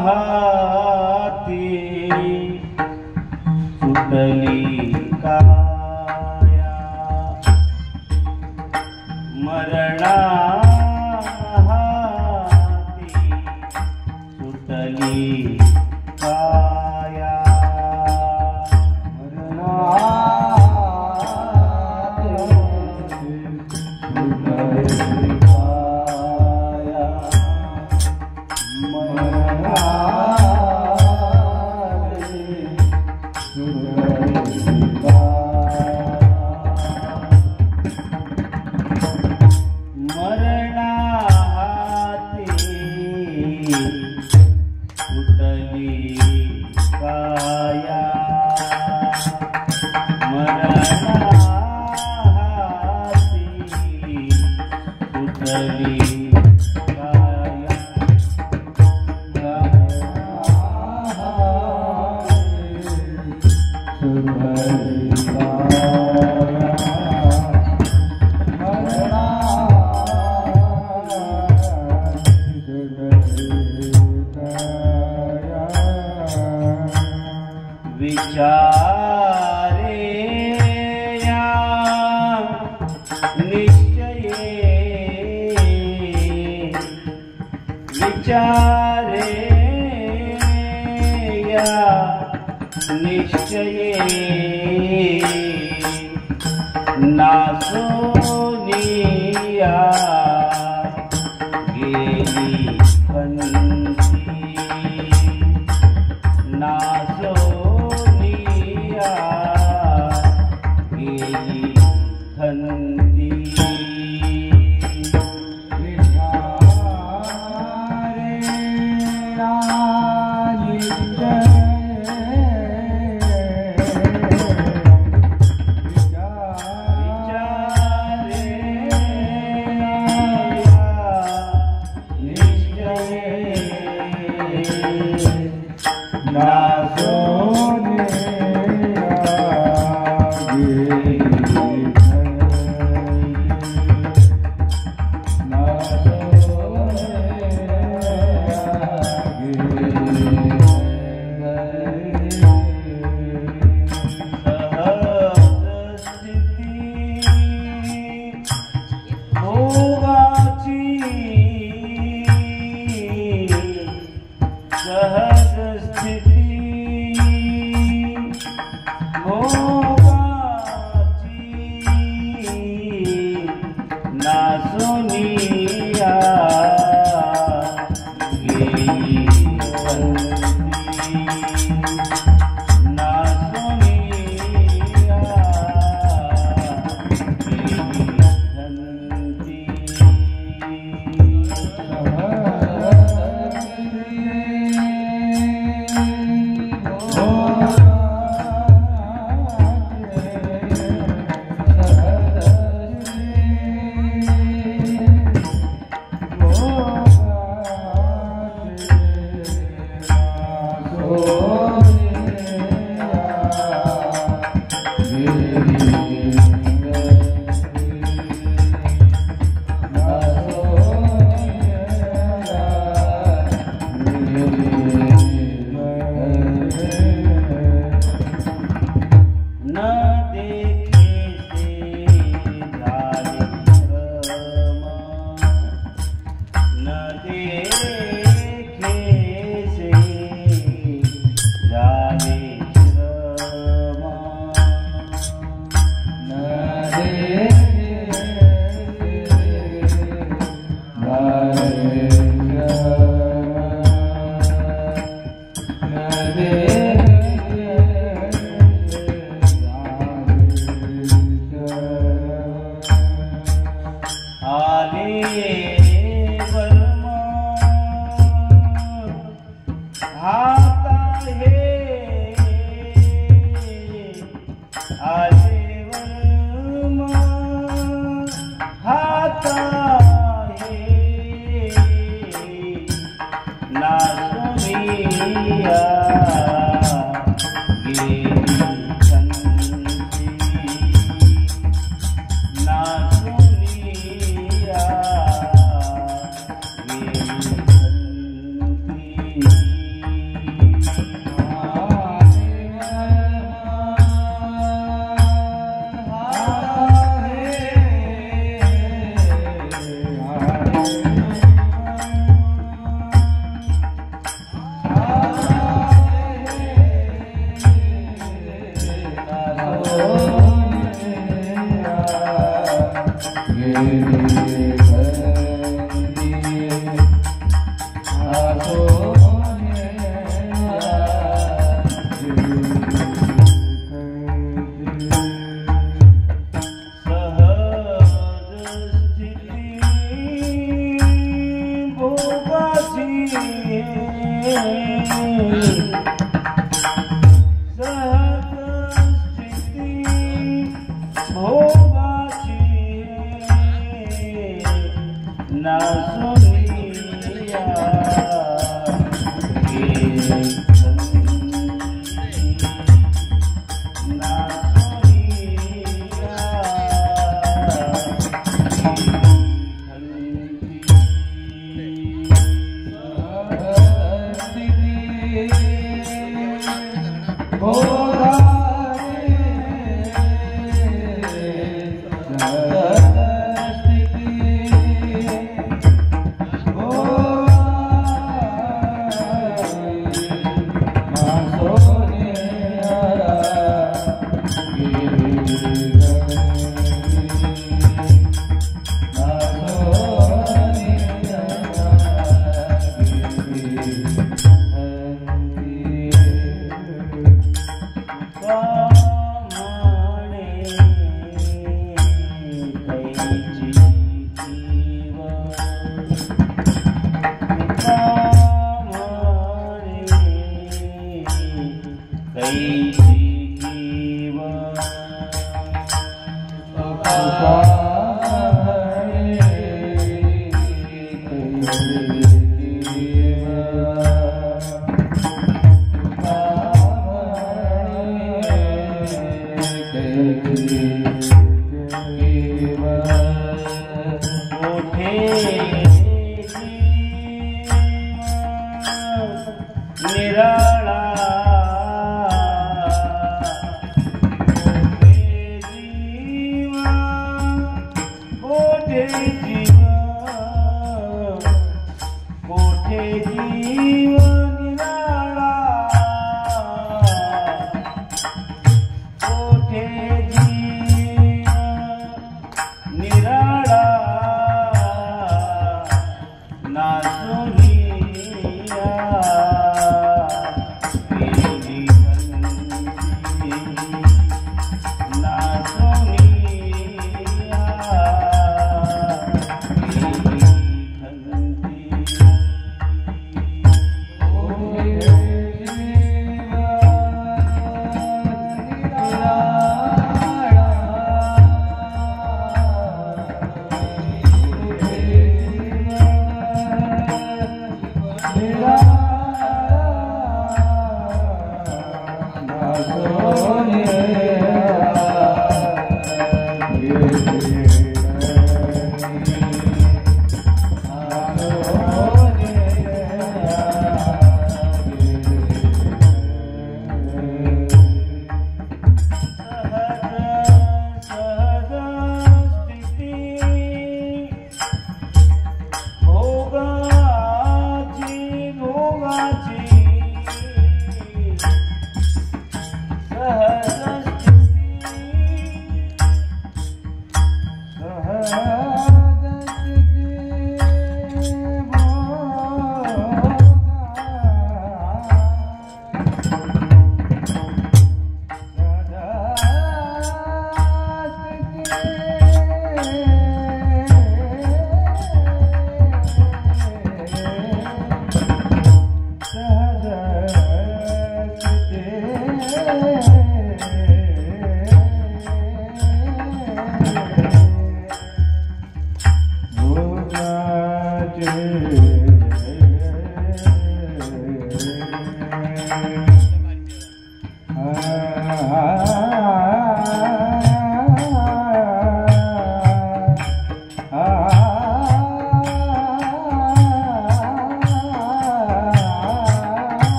हाती सुटली काया मरणा हाती सुटली काया मरणा निश्चये नासोनिया गेली खंती नासोनिया गेली खंती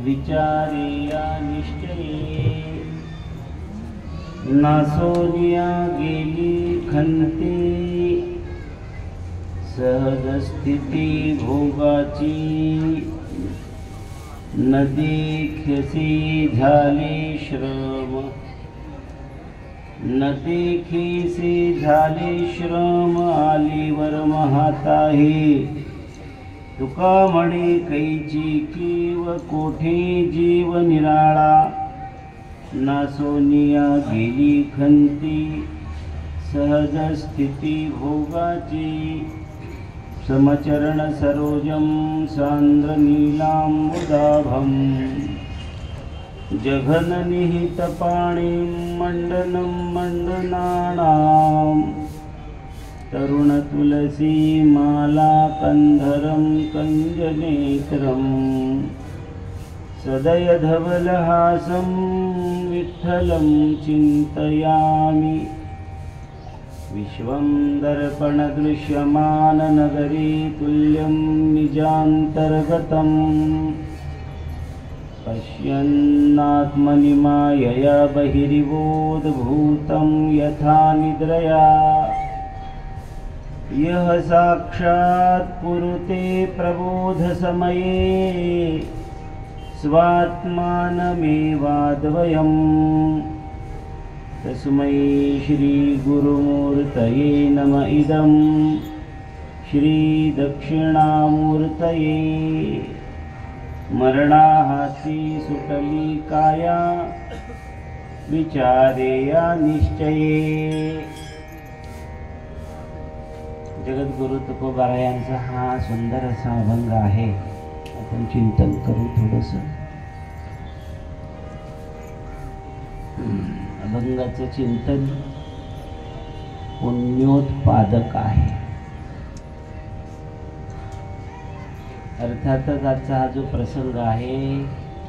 विचारिया निश्चये नासोनिया गेली खंते सहज स्थिती भोगाची न देखसी झाले श्रम न देखीसी झाले श्रम आलीवर महाताही तुका म्हणे कैची कीव कोठे जीव निराळा नासोनिया गेली खंती सहज स्थिती भोगाची समचरण सरोजम सांद्र नीलांबुदाभम जघन निहित पाणी मंडनम मंडनानाम तरुणतुलसी मालाकन्धरं कञ्जनेत्रं सदयधवलहासं विठ्ठलं चिन्तयामि। विश्वं दर्पणदृश्यमाननगरी तुल्यं निजान्तर्गतम् पश्यन्नात्मनि मायया बहिरिवोद्भूतं यथा निद्रया यः साक्षात् कुरुते प्रबोधसमये स्वात्मानमेवाद्वयम्। तस्मै श्रीगुरुमूर्तये नम इदं श्रीदक्षिणामूर्तये। मरणाहासी सुटली काया विचारेया निश्चये। जगद्गुरु तुकोबाराय यांचा हा सुंदर असा अभंग आहे। आपण चिंतन करू थोडस। अभंगाचं चिंतन पुण्योत्पादक आहे। अर्थातच आजचा हा जो प्रसंग आहे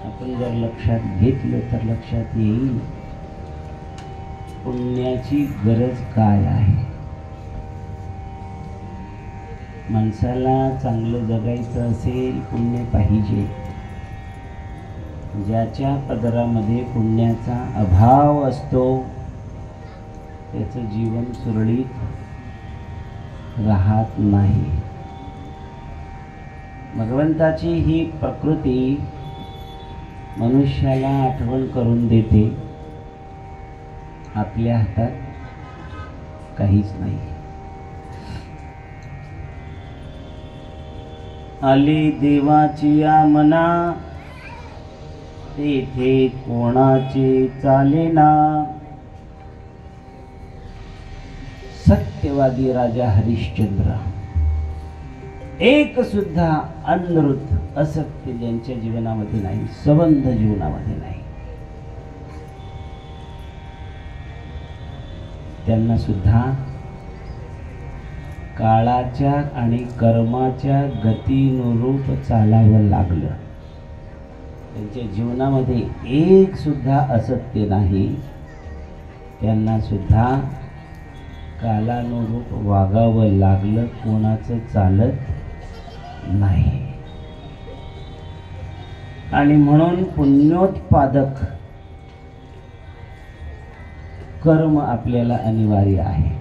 आपण जर लक्षात घेतलं तर लक्षात येईल पुण्याची गरज काय आहे। माणसाला चांगलं जगायचं असेल पुण्य पाहिजे। ज्याच्या पदरामध्ये पुण्याचा अभाव असतो त्याचं जीवन सुरळीत राहत नाही। भगवंताची ही प्रकृती मनुष्याला आठवण करून देते आपल्या हातात काहीच नाही। आली देवाची या मना तेथे कोणाचे चालेना। सत्यवादी राजा हरिश्चंद्र एक सुद्धा अनृत असत्य ज्यांच्या जीवनामध्ये नाही, संबंध जीवनामध्ये नाही, त्यांना सुद्धा काळाच्या आणि कर्माच्या गतीनुरूप चालावं लागलं। त्यांच्या जीवनामध्ये एक सुद्धा असत्य नाही, त्यांना सुद्धा कालानुरूप वागावं लागलं, कोणाचं चालत नाही। आणि म्हणून पुण्योत्पादक कर्म आपल्याला अनिवार्य आहे।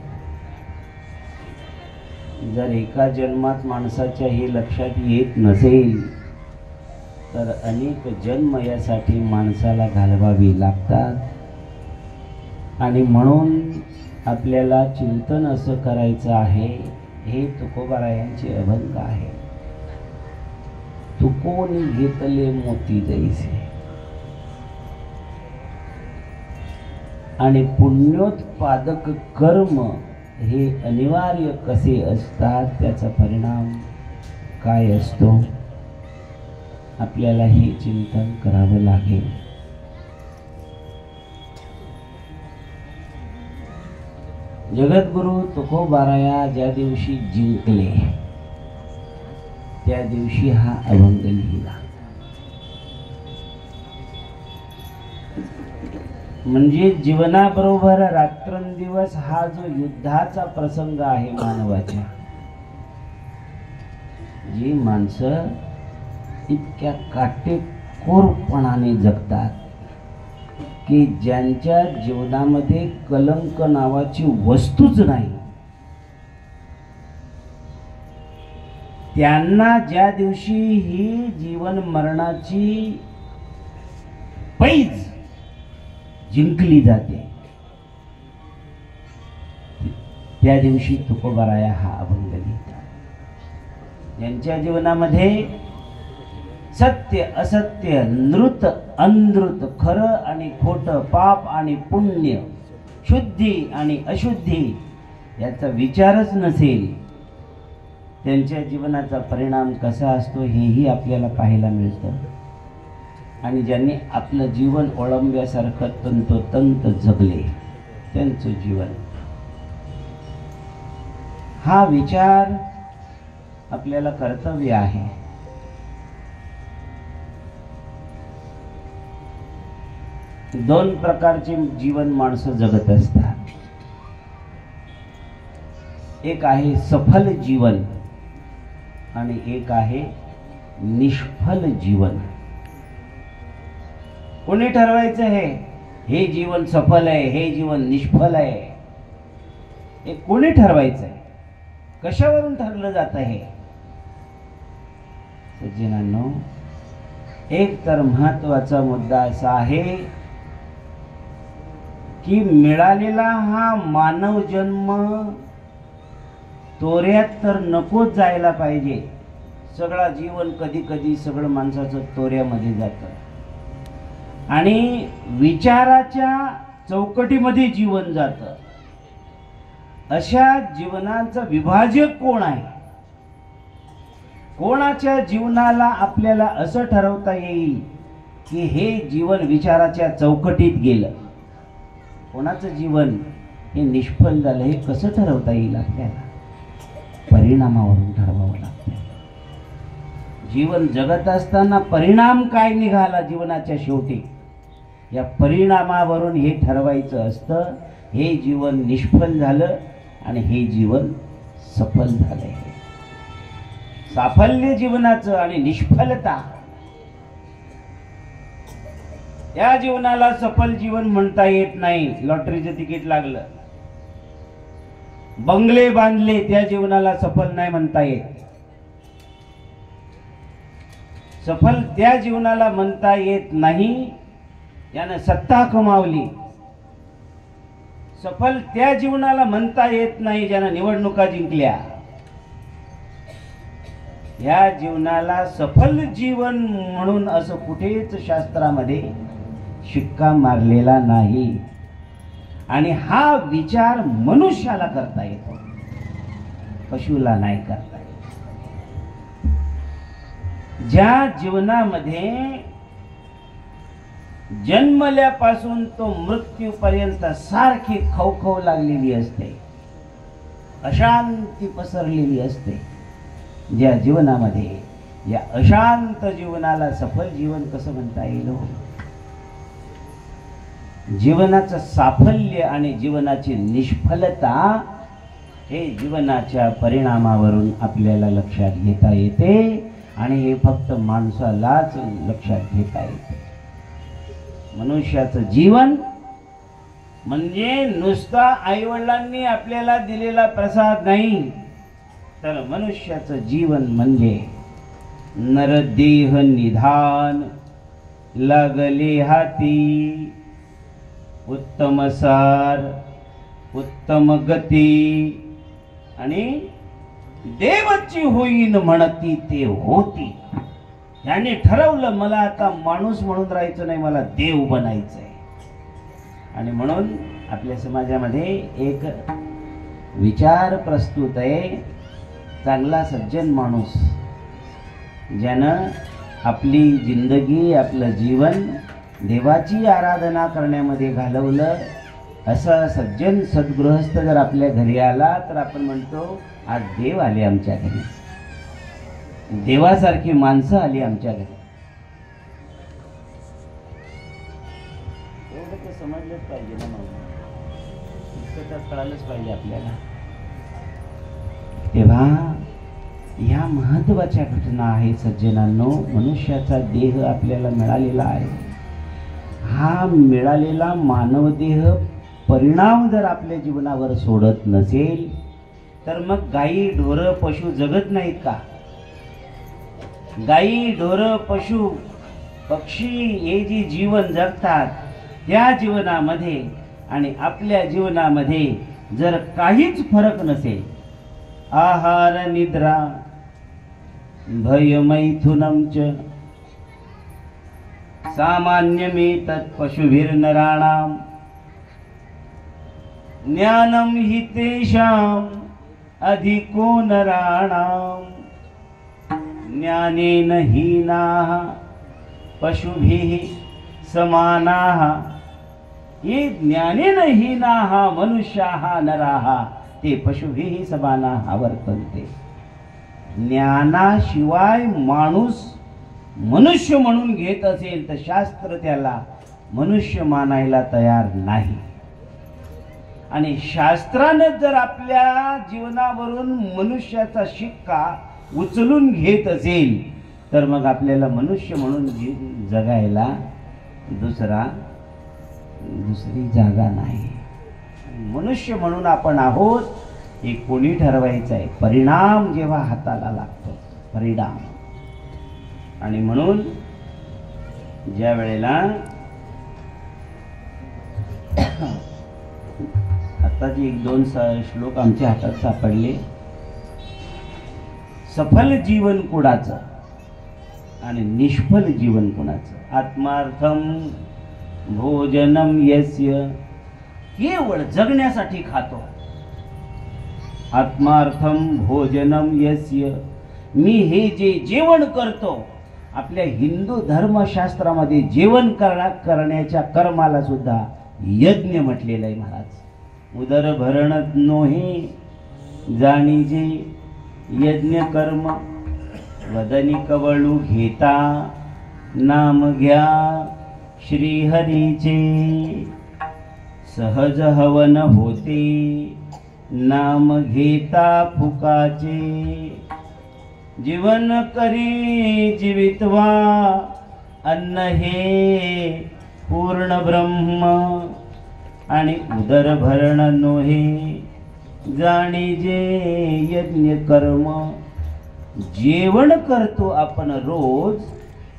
जर एका जन्मात माणसाच्या हे लक्षात येत नसेल तर अनेक जन्म यासाठी माणसाला घालवावी लागतात। आणि म्हणून आपल्याला चिंतन असं करायचं आहे। हे तुकोबारायांचे अभंग आहे। तुकोनी घेतले मोती जैसे। आणि पुण्योत्पादक कर्म हे अनिवार्य कसे असतात, त्याचा परिणाम काय असतो, आपल्याला हे चिंतन करावं लागेल। जगद्गुरु तुकोबाराया ज्या दिवशी जिंकले त्या दिवशी हा अभंग लिहिला। म्हणजे जीवनाबरोबर रात्रंदिवस हा जो युद्धाचा प्रसंग आहे मानवाच्या, जी माणसं इतक्या काटेकोरपणाने जगतात की ज्यांच्या जीवनामध्ये कलंक नावाची वस्तूच नाही, त्यांना ज्या दिवशी ही जीवन मरणाची पैज जिंकली जाते त्या दिवशी तुकोबाराया हा अभंग लिहितात। ज्यांच्या जीवनामध्ये सत्य असत्य, नृत अनृत, खरं आणि खोटं, पाप आणि पुण्य, शुद्धी आणि अशुद्धी याचा विचारच नसेल, त्यांच्या जीवनाचा परिणाम कसा असतो हेही आपल्याला पाहायला मिळतं। आणि ज्यांनी आपलं जीवन ओळंब्यासारखं तंतोतंत जगले त्यांचं जीवन हा विचार आपल्याला कर्तव्य आहे. दोन प्रकारचे जीवन माणसं जगत असतात. एक आहे सफल जीवन आणि एक आहे निष्फल जीवन. कोणी ठरवायचं हे जीवन सफल आहे, हे जीवन निष्फल आहे? हे कोणी ठरवायचं आहे? कशावरून ठरलं जातं हे? सज्जनांनो, एक तर महत्वाचा मुद्दा असा आहे की मिळालेला हा मानव जन्म तोऱ्यात तर नकोच जायला पाहिजे. सगळा जीवन कधी कधी सगळं माणसाचं तोऱ्यामध्ये जातं आणि विचाराच्या चौकटीमध्ये जीवन जातं. अशा जीवनाचं विभाजक कोण आहे? कोणाच्या जीवनाला आपल्याला असं ठरवता येईल की हे जीवन विचाराच्या चौकटीत गेलं? कोणाचं जीवन हे निष्फल झालं हे कसं ठरवता येईल आपल्याला? परिणामावरून ठरवावं लागतं. जीवन जगत असताना परिणाम काय निघाला जीवनाच्या शेवटी, या परिणामावरून हे ठरवायचं असतं हे जीवन निष्फल झालं आणि हे जीवन सफल झालंय. साफल्य जीवनाचं आणि निष्फलता, या जीवनाला सफल जीवन म्हणता येत नाही. लॉटरीचं तिकीट लागलं, बंगले बांधले, त्या जीवनाला सफल नाही म्हणता येत. सफल त्या जीवनाला म्हणता येत नाही यानं सत्ता कमावली. सफल त्या जीवनाला म्हणता येत नाही ज्यानं निवडणुका जिंकल्या. या जीवनाला सफल जीवन म्हणून असं कुठेच शास्त्रामध्ये शिक्का मारलेला नाही. आणि हा विचार मनुष्याला करता येतो, पशुला नाही करता येत. ज्या जीवनामध्ये जन्मल्यापासून तो मृत्यूपर्यंत सारखी खवखव लागलेली असते, अशांती पसरलेली असते, ज्या जीवनामध्ये या अशांत जीवनाला सफल जीवन कसं म्हणता येईल? जीवनाचं साफल्य आणि जीवनाची निष्फलता हे जीवनाच्या परिणामावरून आपल्याला लक्षात घेता येते आणि हे फक्त माणसालाच लक्षात घेता येते. मनुष्याचं जीवन म्हणजे नुसता आईवडिलांनी आपल्याला दिलेला प्रसाद नाही, तर मनुष्याचं जीवन म्हणजे नरदेह निधान लागले हाती, उत्तम सार उत्तम गती आणि देवाची होईन म्हणती ते होती. याने ठरवलं मला आता माणूस म्हणून राहायचं नाही, मला देव बनायचंय. आणि म्हणून आपल्या समाजामध्ये एक विचार प्रस्तुत आहे, चांगला सज्जन माणूस ज्यानं आपली जिंदगी आपलं जीवन देवाची आराधना करण्यामध्ये घालवलं, असा सज्जन सद्गृहस्थ जर आपल्या घरी आला तर आपण म्हणतो आज देव आले आमच्या घरी, देवासारखी माणसं आली आमच्या घरी. एवढं ते समजलंच पाहिजे ना, मग इतकं तर कळालंच पाहिजे आपल्याला. तेव्हा या महत्वाच्या घटना आहेत सज्जनांनो. मनुष्याचा देह आपल्याला मिळालेला आहे. हा मिळालेला मानव देह परिणाम जर आपल्या जीवनावर सोडत नसेल तर मग गायी ढोरं पशु जगत नाहीत का? गायी ढोरं पशु पक्षी हे जे जीवन जगतात त्या जीवनामध्ये आणि आपल्या जीवनामध्ये जर काहीच फरक नसेल, आहार निद्रा भय मैथुनम च सामान्यमेतत् पशुभिर्नराणाम ज्ञानम हि तेषां अधिको नराणाम ज्ञानेन हीनाः पशुभिः समानाः. ये ज्ञानेन हीनाः मनुष्याः नराः ते पशुभिः समानाः वर्तन्ते. ज्ञानाशिवाय माणूस मनुष्य म्हणून घेत असेल तर शास्त्र त्याला मनुष्य मानायला तयार नाही. आणि शास्त्रानं जर आपल्या जीवनावरून मनुष्याचा शिक्का उचलून घेत असेल तर मग आपल्याला मनुष्य म्हणून जगायला दुसरी जागा नाही. मनुष्य म्हणून आपण आहोत हे कोणी ठरवायचं आहे. परिणाम जेव्हा हाताला लागतो, परिणाम. आणि म्हणून ज्या वेळेला आताची 1-2 श्लोक आमच्या हातात सापडले. सफल जीवन कुणाचं आणि निष्फल जीवन कुणाचं. आत्मार्थम भोजनम यस्य, केवळ जगण्यासाठी खातो. आत्मार्थम भोजनम यस्य, मी हे जे जेवण करतो, आपल्या हिंदू धर्मशास्त्रामध्ये जेवण करण्याच्या कर्माला सुद्धा यज्ञ म्हटलेलं आहे महाराज. उदर भरण नोहे जाणीजे यज्ञ कर्म, वदनी कवळू घेता नाम घ्या श्रीहरीचे. सहज हवन होते नाम घेता फुकाचे. जीवन करी जीवित्वा अन्न हे पूर्ण ब्रह्म. आणि उदर भरण नोहे जाणीजे यज्ञ कर्म. जेवण करतो आपण रोज,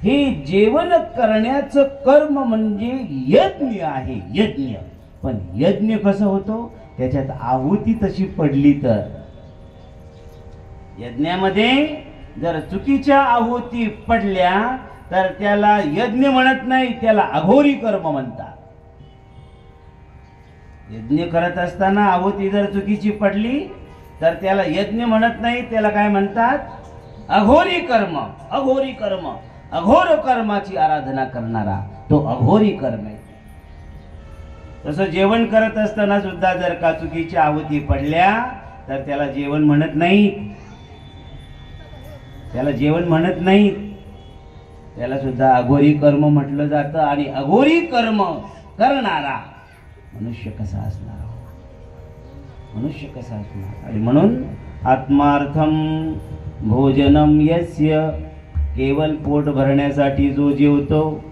हे जेवण करण्याचं कर्म म्हणजे यज्ञ आहे, यज्ञ. पण यज्ञ कसं होतो, त्याच्यात आहुती तशी पडली तर. यज्ञामध्ये जर चुकीच्या आहुती पडल्या तर त्याला यज्ञ म्हणत नाही, त्याला अघोरी कर्म म्हणतात. यज्ञ करत असताना आहुती जर चुकीची पडली तर त्याला यज्ञ म्हणत नाही, त्याला काय म्हणतात, अघोरी कर्म. अघोरी कर्म, अघोर कर्माची आराधना करणारा तो अघोरी कर्म आहे. तसं जेवण करत असताना सुद्धा जर का चुकीच्या आहुती पडल्या तर त्याला जेवण म्हणत नाही, त्याला जेवण म्हणत नाही, त्याला सुद्धा अघोरी कर्म म्हटलं जातं. आणि अघोरी कर्म करणारा मनुष्य कसा असणार, मनुष्य कसा असणार. आणि म्हणून आत्मार्थम भोजनम यस्य, केवळ पोट भरण्यासाठी जो जेवतो,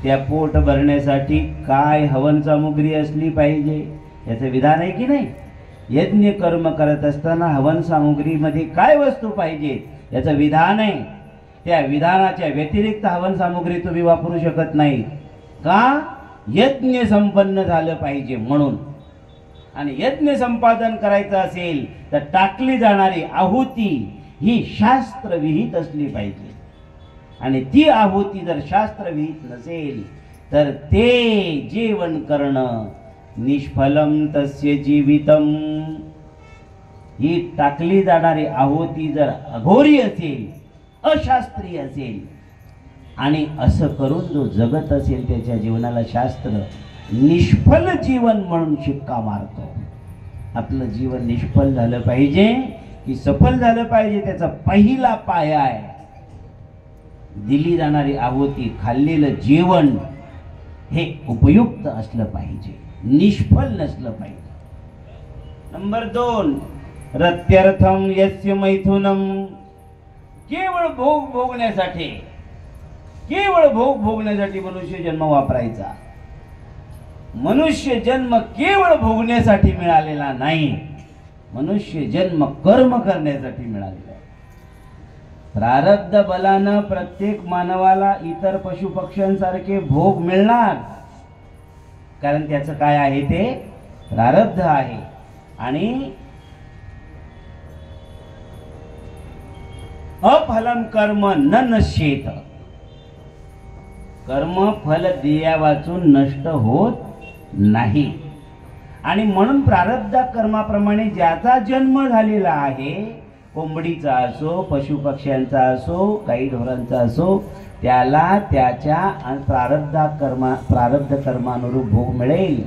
त्या पोट भरण्यासाठी काय हवन सामुग्री असली पाहिजे याचं विधान आहे की नाही. यज्ञ कर्म करत असताना हवन सामुग्रीमध्ये काय वस्तू पाहिजे याचं विधान आहे. त्या विधानाच्या व्यतिरिक्त हवन सामुग्री तुम्ही वापरू शकत नाही. का, यज्ञ संपन्न झालं पाहिजे म्हणून. आणि यज्ञ संपादन करायचं असेल तर टाकली जाणारी आहुती ही शास्त्रविहित असली पाहिजे. आणि ती आहुती जर शास्त्रविहित नसेल तर ते जेवण करणं निष्फलम तस्य जीवितम. ही टाकली जाणारी आहुती जर अघोरी असेल, अशास्त्रीय असेल, आणि असं करून जो जगत असेल त्याच्या जीवनाला शास्त्र निष्फल जीवन म्हणून शिक्का मारतो. आपलं जीवन निष्फल झालं पाहिजे की सफल झालं पाहिजे, त्याचा पहिला पाया आहे दिली जाणारी आहुती, खाल्लेलं जेवण हे उपयुक्त असलं पाहिजे, निष्फल नसलं पाहिजे. नंबर 2, रत्यर्थम यस्य मैथुनम. केवळ भोग भोगण्यासाठी, केवळ भोग भोगण्यासाठी मनुष्य जन्म वापरायचा. मनुष्य जन्म केवळ भोगण्यासाठी मिळालेला नाही, मनुष्य जन्म कर्म करण्यासाठी मिळालेला आहे. प्रारब्ध बलानं प्रत्येक मानवाला इतर पशु पक्ष्यांसारखे भोग मिळणार, कारण त्याचं काय आहे, ते प्रारब्ध आहे. आणि अफलम कर्म न नश्येत. कर्म फल दिया वाचून नष्ट होत नाही. आणि म्हणून प्रारब्ध कर्माप्रमाणे ज्याचा जन्म झालेला आहे, कोंबडीचा असो, पशु पक्ष्यांचा असो, काही ढोरांचा असो, त्याला त्याच्या प्रारब्ध कर्मानुरूप भोग मिळेल.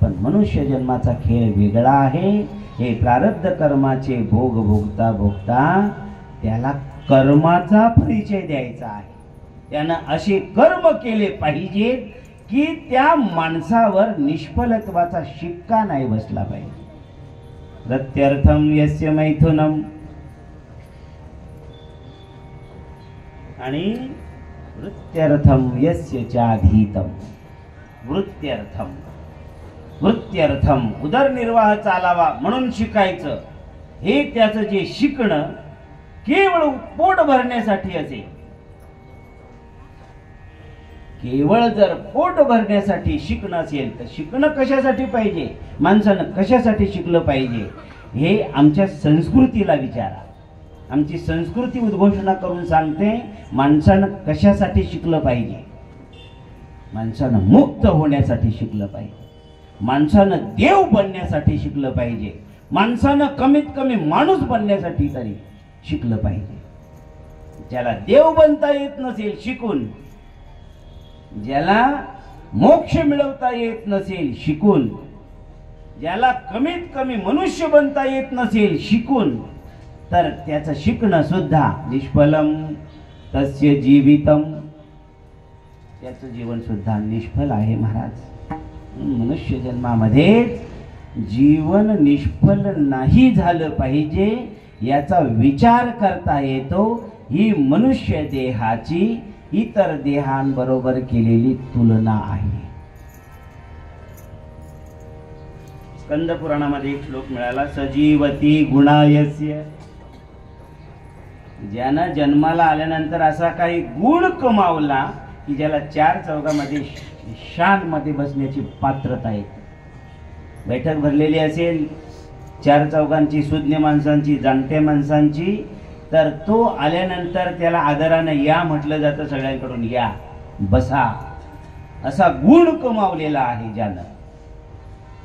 पण मनुष्य जन्माचा खेळ वेगळा आहे. हे प्रारब्ध कर्माचे भोग भोगता भोगता त्याला कर्माचा परिचय द्यायचा आहे. त्यानं असे कर्म केले पाहिजे की त्या माणसावर निष्फलत्वाचा शिक्का नाही बसला पाहिजे. प्रत्यर्थम यस्य मैथुनम आणि वृत्त्यर्थम यस्य चाधीतम. वृत्त्यर्थम वृत्त्यर्थम उदरनिर्वाह चालावा म्हणून शिकायचं. हे त्याचं जे शिकणं केवळ पोट भरण्यासाठी असेल, केवळ जर पोट भरण्यासाठी शिकणं असेल तर शिकणं कशासाठी पाहिजे, माणसानं कशासाठी शिकलं पाहिजे हे आमच्या संस्कृतीला विचारा. आमची संस्कृती उद्घोषणा करून सांगते माणसानं कशासाठी शिकलं पाहिजे. माणसानं मुक्त होण्यासाठी शिकलं पाहिजे, माणसानं देव बनण्यासाठी शिकलं पाहिजे, माणसानं कमीत कमी माणूस बनण्यासाठी तरी शिकलं पाहिजे. ज्याला देव बनता येत नसेल शिकून, ज्याला मोक्ष मिळवता येत नसेल शिकून, ज्याला कमीत कमी मनुष्य बनता येत नसेल शिकून, तर त्याचं शिकणं सुद्धा निष्फलम तस्य जीवितम. त्याचं जीवन सुद्धा निष्फल आहे महाराज. मनुष्य जन्मामध्ये जीवन निष्फल नाही झालं पाहिजे याचा विचार करता येतो. ही मनुष्य देहाची इतर देहांबरोबर केलेली तुलना आहे. स्कंद पुराणामध्ये एक श्लोक मिळाला, सजीवती गुणायस्य. ज्यानं जन्माला आल्यानंतर असा काही गुण कमावला की ज्याला चार चौघामध्ये शान मध्ये बसण्याची पात्रता आहे. बैठक भरलेली असेल चार चौघांची, सुज्ञ माणसांची, जाणत्या माणसांची, तर तो आल्यानंतर त्याला आदराने या म्हटलं जातं. सगळ्यांकडून या, बसा असा गुण कमावलेला आहे ज्यानं.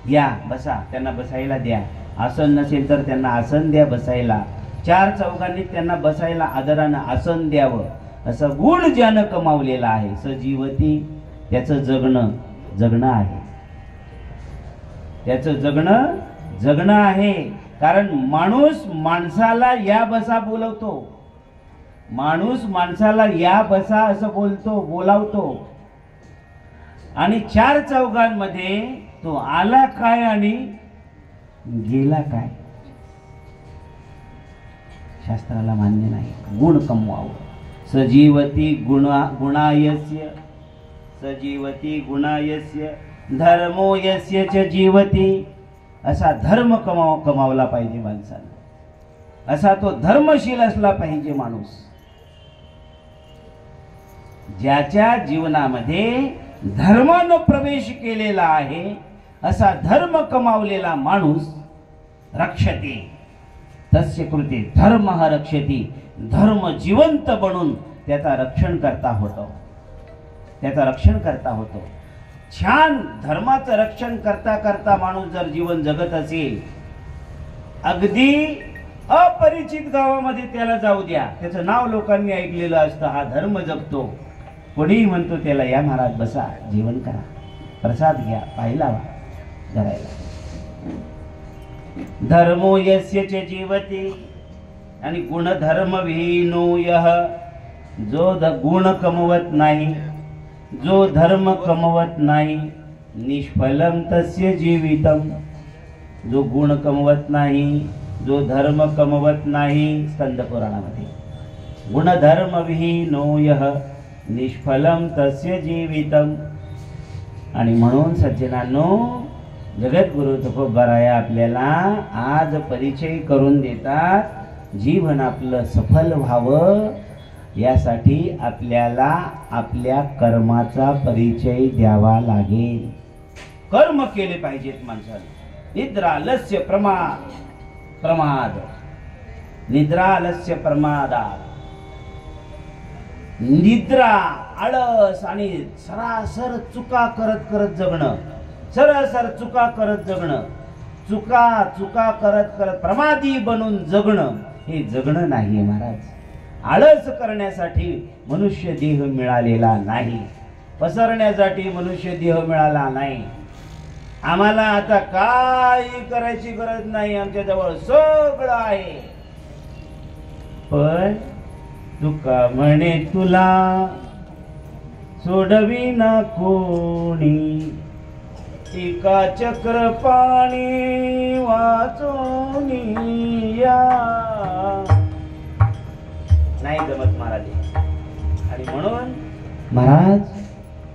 या, बसा, त्यांना बसायला द्या. आसन नसेल तर त्यांना आसन द्या बसायला. चार चौघांनी त्यांना बसायला आदरानं आसन द्यावं असं गुण ज्यानं कमावलेला आहे. सजीवती त्याचं जगणं आहे. त्याचं जगणं आहे. कारण माणूस माणसाला या बसा बोलवतो, माणूस माणसाला या बसा असं बोलावतो. आणि चार चौघांमध्ये तो आला काय आणि गेला काय शास्त्राला मान्य नाही. गुण कमवावं. सजीवती गुणायस्य, सजीवती गुणायस्य धर्मो यस्य च जीवती. असा धर्म कमावला पाहिजे माणसाने. असा तो धर्मशील असला पाहिजे माणूस. ज्याच्या जीवनामध्ये धर्मानं प्रवेश केलेला आहे असा धर्म कमावलेला माणूस रक्षते तस्य कृते धर्म रक्षती. धर्म जिवंत बनून त्याचा रक्षण करता होतो. छान धर्माचं रक्षण करता करता माणूस जर जीवन जगत असेल, अगदी अपरिचित गावामध्ये त्याला जाऊ द्या, त्याचं नाव लोकांनी ऐकलेलं असतं, हा धर्म जगतो. कोणीही म्हणतो त्याला या महाराज बसा, जेवण करा, प्रसाद घ्या, पाहिला करायला. धर्मो यस्य च जीवती. आणि गुणधर्म विहीनो यः. जो गुण कमवत नाही, जो धर्म कमवत नाही, निष्फलम तस्य जीवितम. जो गुण कमवत नाही, जो धर्म कमवत नाही, स्कंद पुराणामध्ये गुणधर्म विहीनो यः निष्फलम तस्य जीवितम. आणि म्हणून सज्जनांनो, जगद्गुरु तुकोबाराय आपल्याला आज परिचय करून देतात. जीवन आपलं सफल व्हावं यासाठी आपल्याला आपल्या कर्माचा परिचय द्यावा लागेल. कर्म केले पाहिजेत माणसाने. निद्रा आलस्य प्रमाद, निद्रा आलस्य प्रमादात. निद्रा, आळस आणि सरासर चुका करत जगणं, सरासर चुका करत जगणं, चुका करत प्रमादी बनून जगणं, हे जगणं नाहीये महाराज. आळस करण्यासाठी मनुष्य देह मिळालेला नाही, पसरण्यासाठी मनुष्य देह मिळाला नाही. आम्हाला आता काही करायची गरज नाही, आमच्या जवळ सगळं आहे. पण तुका म्हणे तुला सोडविना कोणी, एका चक्र पाणी वाचून या. नाही जमत महाराज. आणि म्हणून महाराज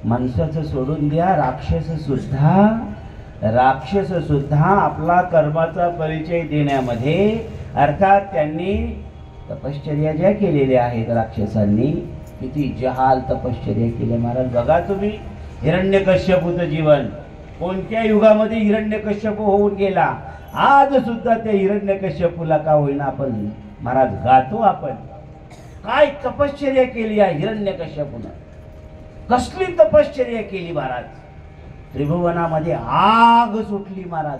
माणसाचं सोडून द्या, राक्षस सुद्धा आपला कर्माचा परिचय देण्यामध्ये, अर्थात त्यांनी तपश्चर्या ज्या केलेल्या आहेत राक्षसांनी, किती जहाल तपश्चर्या केल्या महाराज. बघा तुम्ही हिरण्यकश्यपूचं जीवन कोणत्या युगामध्ये हिरण्यकश्यप होऊन गेला. आज सुद्धा त्या हिरण्यकश्यपूला का होईना आपण महाराज गातो. आपण काय तपश्चर्या केली या हिरण्यकश्यपूनं, कसली तपश्चर्या केली महाराज. त्रिभुवनामध्ये आग सुटली महाराज,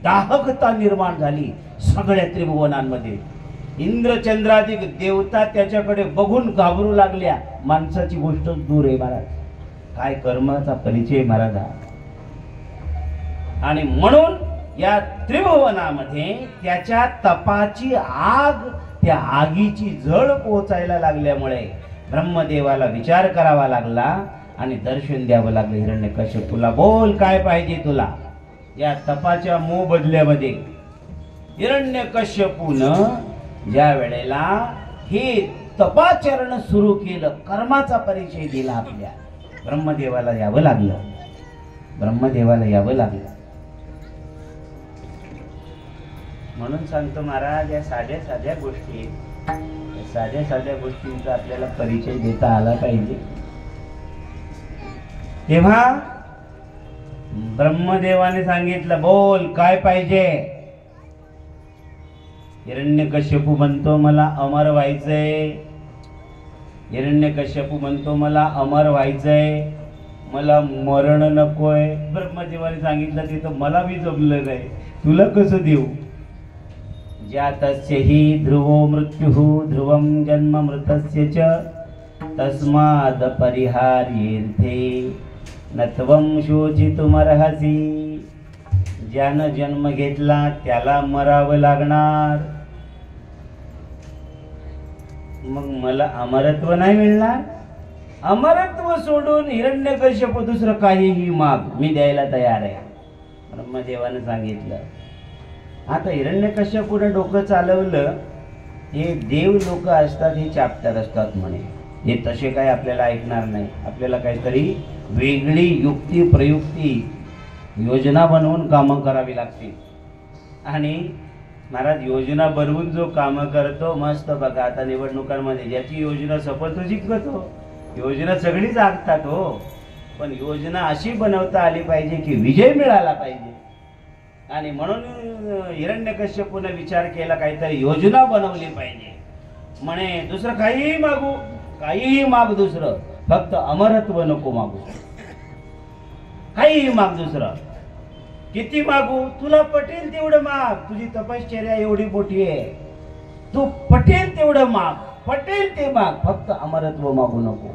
दाहकता निर्माण झाली सगळ्या त्रिभुवनांमध्ये. इंद्रचंद्राधिक देवता त्याच्याकडे बघून घाबरू लागल्या. माणसाची गोष्ट दूर आहे महाराज, काय कर्माचा परिचय महाराज. आणि म्हणून या त्रिभुवनामध्ये त्याच्या तपाची आग, त्या आगीची झळ पोचायला लागल्यामुळे ब्रह्मदेवाला विचार करावा लागला आणि दर्शन द्यावं लागलं हिरण्यकश्यपूला. बोल काय पाहिजे तुला. या तपाच्या मोबदल्यामध्ये हिरण्यकश्यपूनं ज्या वेळेला हे तपाचरण सुरू केलं, कर्माचा परिचय दिला आपल्या, ब्रह्मदेवाला यावं लागलं. म्हणून सांगतो महाराज, या साध्या साध्या गोष्टींचा आपल्याला परिचय देता आला पाहिजे. तेव्हा ब्रह्मदेवाने सांगितलं बोल काय पाहिजे. हिरण्यकश्यपू म्हणतो मला अमर व्हायचंय. हिरण्यकश्यपू म्हणतो मला अमर व्हायचंय, मला मरण नकोय. ब्रह्मदेवाने सांगितलं ते तर मला बी जमलं नाही, तुला कसं देऊ. ज्यातस्य हि ध्रुवो मृत्युः ध्रुवं जन्म मृतस्य च तस्माद् परिहार्येऽर्थे न त्वं शोचितुमर्हसि. ज्यानं जन्म घेतला त्याला मरावं लागणार, मग मला अमरत्व नाही मिळणार. अमरत्व सोडून हिरण्यकश्यप दुसरं काहीही माग, मी द्यायला तयार आहे, ब्रह्मदेवानं सांगितलं. आता हिरण्यकश्यपूने डोकं चालवलं. हे देव लोक असतात, हे चॅप्टर असतात म्हणे, हे तसे काय आपल्याला ऐकणार नाही. आपल्याला काहीतरी वेगळी युक्ती प्रयुक्ती योजना बनवून कामं करावी लागतील. आणि महाराज योजना बनवून जो कामं करतो मस्त. बघा आता निवडणुकांमध्ये ज्याची योजना सफल तो जिंकतो. योजना सगळीच आखतात हो, पण योजना अशी बनवता आली पाहिजे की विजय मिळाला पाहिजे. आणि म्हणून हिरण्यकश्यपूने विचार केला काहीतरी योजना बनवली पाहिजे. म्हणे दुसरं काहीही मागू, काहीही माग, दुसरं फक्त अमरत्व नको मागू. काहीही माग, दुसरं किती मागू, तुला पटेल तेवढं माग. तुझी तपश्चर्या एवढी मोठी आहे, तू पटेल तेवढं माग, पटेल ते माग, फक्त अमरत्व मागू नको.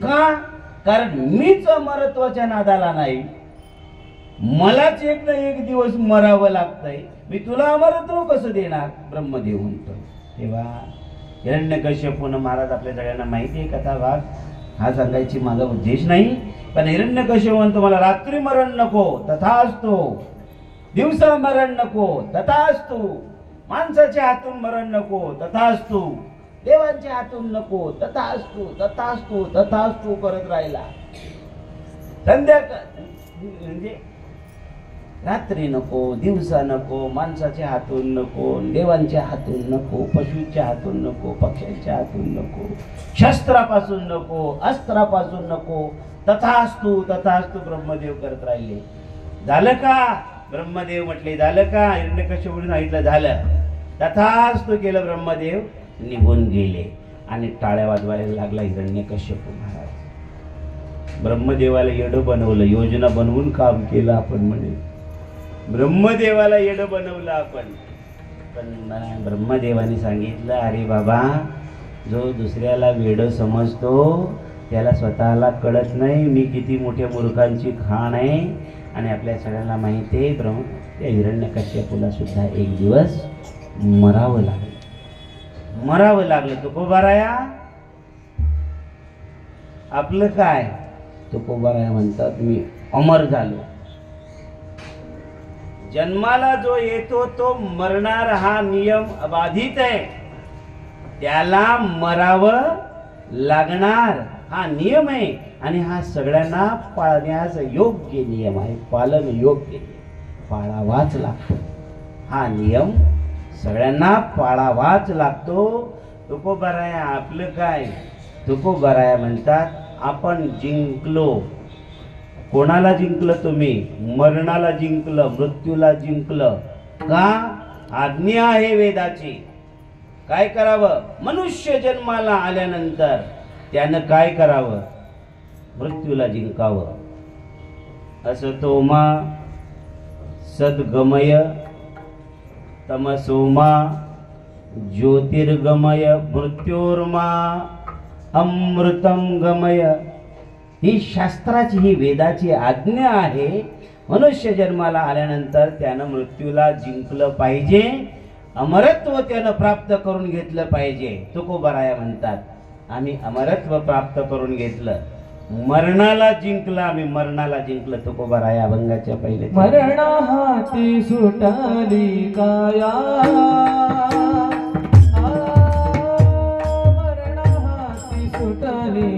का? कारण मीच अमरत्वाच्या नादाला नाही, मलाच एक ना एक दिवस मरावं लागतंय, मी तुला अमरत्व कसं देणार. ब्रह्मदेव म्हणतो. तेव्हा हिरण्यकश्यपूनं, महाराज आपल्या सगळ्यांना माहिती आहे कथा भाग, हा सांगायची माझा उद्देश नाही, पण हिरण्यकश्यप म्हणतो मला रात्री मरण नको तथास्तु, दिवसा मरण नको तथास्तु, माणसाच्या हातून मरण नको तथास्तु, देवांच्या हातून नको तथास्तु, तथास्तु तथास्तु करत राहिला. संध्याकाळ म्हणजे रात्री नको, दिवसा नको, माणसाच्या हातून नको, देवांच्या हातून नको, पशूच्या हातून नको, पक्ष्यांच्या हातून नको, शस्त्रापासून नको, अस्त्रापासून नको, तथास्तु तथास्तु ब्रह्मदेव करत राहिले. झालं का? ब्रह्मदेव म्हटले झालं का? हिरण्यकश्यपूने सांगितलं झालं. तथास्तु केलं. ब्रह्मदेव निघून गेले आणि टाळ्या वाजवायला लागला हिरण्यकश्यप महाराज. ब्रह्मदेवाला येडं बनवलं, योजना बनवून काम केलं आपण म्हणे. ब्रह्मदेवाला येडं बनवलं आपण. पण ब्रह्मदेवाने सांगितलं अरे बाबा, जो दुसऱ्याला वेडं समजतो त्याला स्वतःला कळत नाही मी किती मोठ्या मूर्खांची खाण आहे. आणि आपल्या सगळ्यांना माहिती आहे त्या हिरण्यकश्यपूला सुद्धा एक दिवस मरावं लागलं. तुकोबाराया आपलं काय? तुकोबाराया म्हणतात मी अमर झालो. जन्माला जो येतो तो मरणार, हा नियम अबाधित आहे. त्याला मरावं लागणार हा नियम आहे आणि हा सगळ्यांना पाळण्यास योग्य नियम आहे. पालन योग्य, पाळावाच लागतो. हा नियम सगळ्यांना पाळावाच लागतो. तुकोबाराया आपलं काय? तुकोबाराया म्हणतात आपण जिंकलो. कोणाला जिंकलं तुम्ही? मरणाला जिंकलं, मृत्यूला जिंकलं. का? आज्ञा आहे वेदाची. काय करावं? मनुष्य जन्माला आल्यानंतर त्यानं काय करावं? मृत्यूला जिंकावं. असतोमा सद्गमय तमसोमा ज्योतिर्गमय मृत्योर्मा अमृतम गमय. ही शास्त्राची, ही वेदाची आज्ञा आहे. मनुष्य जन्माला आल्यानंतर त्यानं मृत्यूला जिंकलं पाहिजे, अमरत्व त्यानं प्राप्त करून घेतलं पाहिजे. तुकोबाराया म्हणतात आम्ही अमरत्व प्राप्त करून घेतलं, मरणाला जिंकलं, आम्ही मरणाला जिंकलं. तुकोबाराया अभंगाच्या पहिले मरणा हाती सुटली काया, मरणा हाती सुटली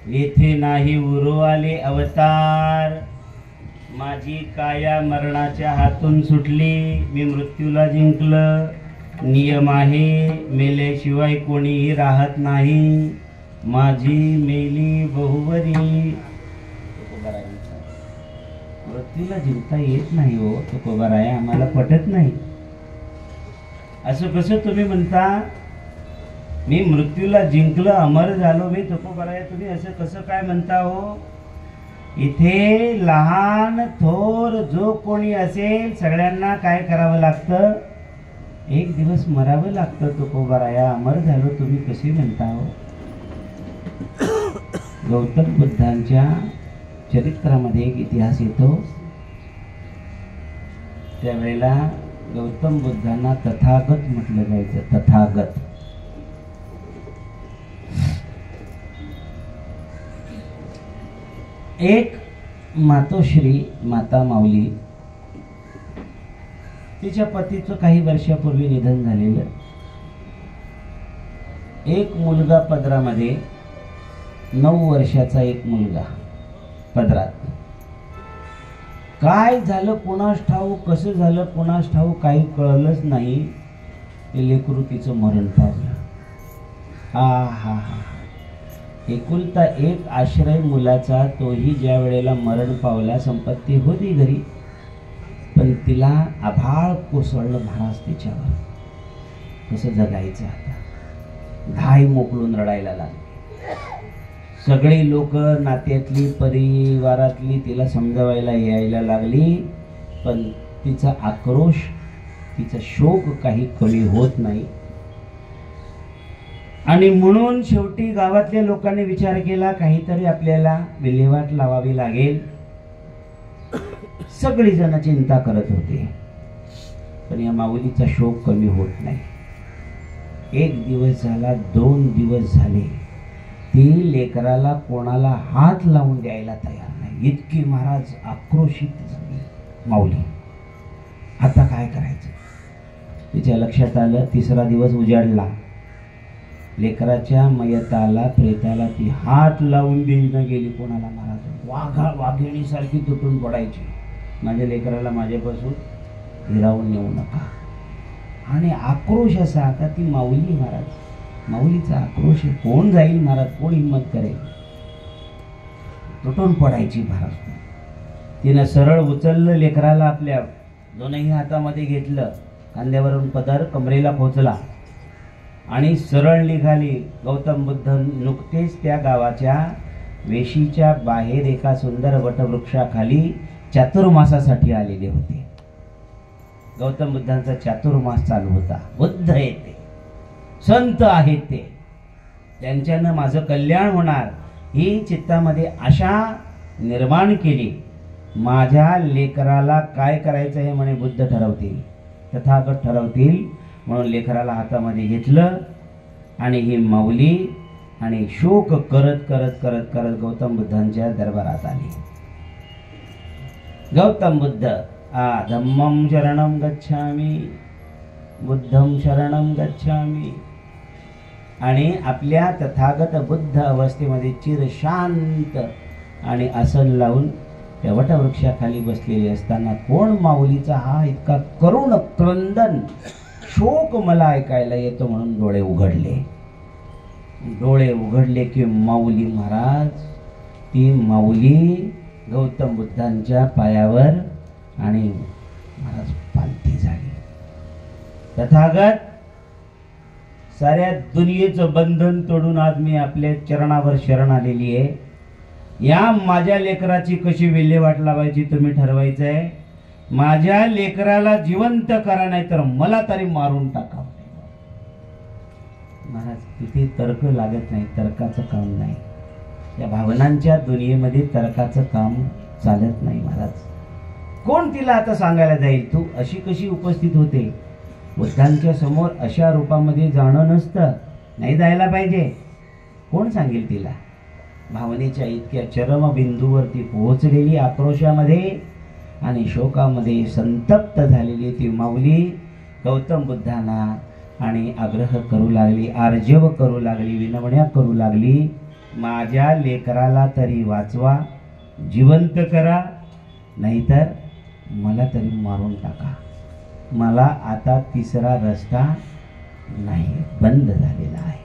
येथे नाही उरो आले अवतार. माझी काया मरणाच्या हातून सुटली, मी मृत्यूला जिंकलं. नियम आहे मेल्याशिवाय कोणीही राहत नाही. माझी मेली बहुवरी. मृत्यूला जिंकता येत नाही हो तुकोबाराया, आम्हाला पटत नाही. असं कसं तुम्ही म्हणता? मी मृत्यूला जिंकलं, अमर झालो मी. तुकोबाराया तुम्ही असं कसं काय म्हणता हो? इथे लहान थोर जो कोणी असेल सगळ्यांना काय करावं लागतं? एक दिवस मरावं लागतं. तुकोबाराया अमर झालो तुम्ही कसे म्हणता हो? गौतम बुद्धांच्या चरित्रामध्ये एक इतिहास येतो. त्यावेळेला गौतम बुद्धांना तथागत म्हटलं जायचं. तथागत एक मातोश्री माता माऊली, तिच्या पतीचं काही वर्षापूर्वी निधन झालेलं. एक मुलगा पदरामध्ये, 9 वर्षाचा एक मुलगा पदरात. काय झालं कोणास ठाऊ, कसं झालं कोणास ठाऊ, काही कळलंच नाही. ते लेकरू तिचं मरण पावलं. हा हा हा, एकुलता एक आश्रय मुलाचा, तोही ज्या वेळेला मरण पावला, संपत्ती होती घरी, पण तिला आभाळ कोसळलं महाराज तिच्यावर. कसं जगायचं आता, धाय मोकळून रडायला लागली. सगळी लोक नात्यातली परिवारातली तिला समजावायला यायला लागली, पण तिचा आक्रोश, तिचा शोक काही कमी होत नाही. आणि म्हणून शेवटी गावातल्या लोकांनी विचार केला, काहीतरी आपल्याला विल्हेवाट लावावी लागेल. सगळी जण चिंता करत होते, पण या माऊलीचा शोक कमी होत नाही. 1 दिवस झाला, 2 दिवस झाले, ती लेकराला कोणाला हात लावून द्यायला तयार नाही. इतकी महाराज आक्रोशित झाली माऊली. आता काय करायचं तिच्या लक्षात आलं. 3रा दिवस उजाडला. लेकराच्या मयताला, प्रेताला ती हात लावून देईना गेली कोणाला. महाराज वाघिणीसारखी तुटून पडायची. माझ्या लेकराला माझ्यापासून हिरावून नेऊ नका. आणि आक्रोश असा, आता ती माऊली महाराज, माऊलीचा आक्रोश आहे. कोण जाईल महाराज, कोण हिंमत करेल. तुटून पडायची महाराज. तिनं सरळ उचललं लेकराला, आपल्या दोनही हातामध्ये घेतलं, खांद्यावरून पदर कमरेला खोचला आणि सरळ निघाली. गौतम बुद्ध नुकतेच त्या गावाच्या वेशीच्या बाहेर एका सुंदर वटवृक्षाखाली चातुर्मासासाठी आलेले होते. गौतम बुद्धांचा चातुर्मास चालू होता. बुद्ध आहेत ते, संत आहेत ते, त्यांच्यानं माझं कल्याण होणार ही चित्तामध्ये आशा निर्माण केली. माझ्या लेकराला काय करायचं हे म्हणे बुद्ध ठरवतील, तथागत ठरवतील. म्हणून लेकराला हातामध्ये घेतलं आणि ही माऊली आणि शोक करत करत करत करत गौतम बुद्धांच्या दरबारात आली. गौतम बुद्ध, धम्मं शरणं गच्छामि, बुद्धं शरणं गच्छामि. आणि आपल्या तथागत बुद्ध अवस्थेमध्ये चिर शांत आणि आसन लावून त्या वटवृक्षाखाली बसलेले असताना कोण माऊलीचा हा इतका करुण क्रंदन शोक मला ऐकायला येतो म्हणून डोळे उघडले. डोळे उघडले की माऊली महाराज, ती माऊली गौतम बुद्धांच्या पायावर आणि महाराज पालथी झाली. तथागत, साऱ्या दुनियेचं बंधन तोडून आज मी आपल्या चरणावर शरण आलेली आहे. या माझ्या लेकराची कशी विल्हेवाट लावायची तुम्ही ठरवायचं आहे. माझ्या लेकराला जिवंत करा, नाही तर मला तरी मारून टाका. महाराज, तिथे तर्क लागत नाही, तर्काचं काम नाही. या भावनांच्या दुनियेमध्ये तर्काचं काम चालत नाही महाराज. कोण तिला आता सांगायला जाईल, तू अशी कशी उपस्थित होते. बुद्धांच्या समोर अशा रूपामध्ये जाणं नसतं, नाही जायला पाहिजे. कोण सांगेल तिला. भावनेच्या इतक्या चरमबिंदूवरती पोहोचलेली, आक्रोशामध्ये आणि शोकामध्ये संतप्त झालेली ती माऊली गौतम बुद्धांना आणि आग्रह करू लागली, आर्जव करू लागली, विनवण्या करू लागली. माझ्या लेकराला तरी वाचवा, जिवंत करा, नाहीतर मला तरी मारून टाका. मला आता 3रा रस्ता नाही, बंद झालेला आहे.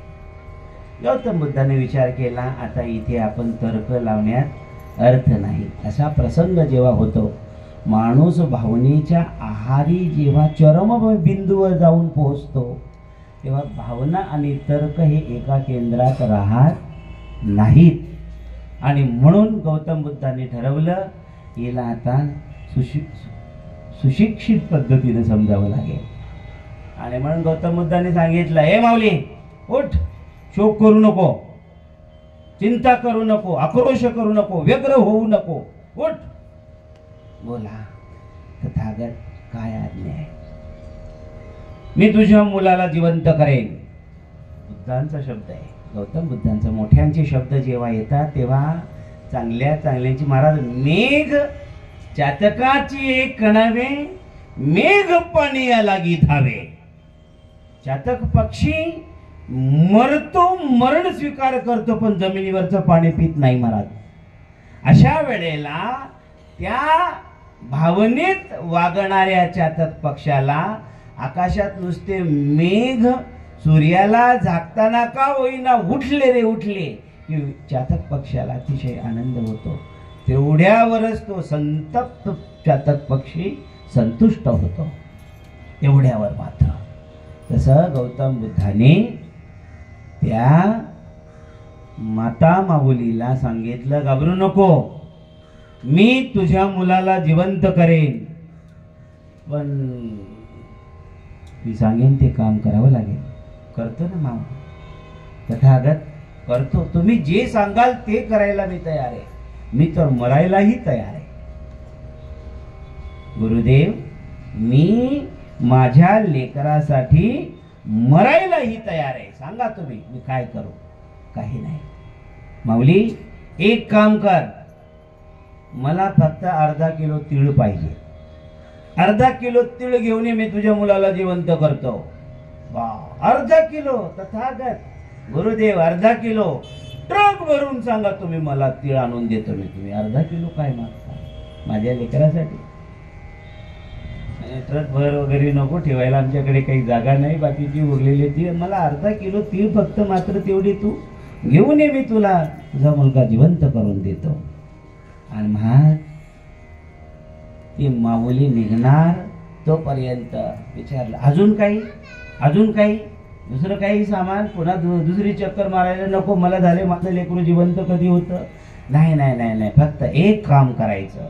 गौतम बुद्धाने विचार केला, आता इथे आपण तर्क लावण्यात अर्थ नाही. असा प्रसंग जेव्हा होतो, माणूस भावनेच्या आहारी जेव्हा चरम बिंदूवर जाऊन पोहोचतो, तेव्हा भावना आणि तर्क हे एका केंद्रात राहत नाहीत. आणि म्हणून गौतम बुद्धाने ठरवलं, हिला आता सुशिक्षित पद्धतीने समजावं लागेल. आणि म्हणून गौतम बुद्धाने सांगितलं, हे माऊली उठ, शोक करू नको, चिंता करू नको, आक्रोश करू नको, व्यग्र होऊ नको, उठ, बोला. तथागत, काय आज्ञा आहे. मी तुझ्या मुलाला जिवंत करेन. बुद्धांचा शब्द आहे, गौतम बुद्धांचा. मोठ्यांचे शब्द जेव्हा येतात तेव्हा चांगल्या चांगल्याची महाराज मेघ चातकाची एक कणावे मेघ पाणी लागी धावे. चातक पक्षी मरतो, मरण स्वीकार करतो, पण जमिनीवरचं पाणी पित नाही महाराज. अशा वेळेला त्या भावनेत वागणाऱ्या चातक पक्षाला आकाशात नुसते मेघ सूर्याला झाकताना का होईना उठले रे उठले की चातक पक्षाला अतिशय आनंद होतो. तेवढ्यावरच तो संतप्त चातक पक्षी संतुष्ट होतो. एवढ्यावर मात्र तसं गौतम बुद्धाने त्या माता माऊलीला सांगितलं, घाबरू नको, मी तुझ्या मुलाला जिवंत करेन, पण मी सांगेन ते काम करावं लागेल. करतो ना मामा, तथागत करतो. तुम्ही जे सांगाल ते करायला मी तयार आहे. मी तर मरायलाही तयार आहे. गुरुदेव, मी माझ्या लेकरासाठी मरायलाही तयार आहे. सांगा तुम्ही मी काय करू. काही नाही. माऊली, एक काम कर, मला फक्त अर्धा किलो तीळ पाहिजे. अर्धा किलो तीळ घेऊन ये, मी तुझ्या मुलाला जिवंत करतो. वा, अर्धा किलो? तथागत गुरुदेव, अर्धा किलो ट्रक भरून सांगा तुम्ही, मला तीळ आणून देतो मी. तुम्ही अर्धा किलो काय मागता माझ्या लेकरासाठी? ट्रक भर वगैरे नको ठेवायला, आमच्याकडे काही जागा नाही. बाकीची उरलेली तीळ, मला अर्धा किलो तीळ फक्त मात्र तेवढी तू घेऊन ये, मी तुला तुझा मुलगा जिवंत करून देतो. आणि महाराज ती माऊली निघणार तोपर्यंत विचारलं, अजून काही? अजून काही? दुसरं काही सामान? पुन्हा दुसरी चक्कर मारायला नको, मला झाले माझं लेकरू जिवंत कधी होतं. नाही नाही नाही नाही, फक्त एक काम करायचं,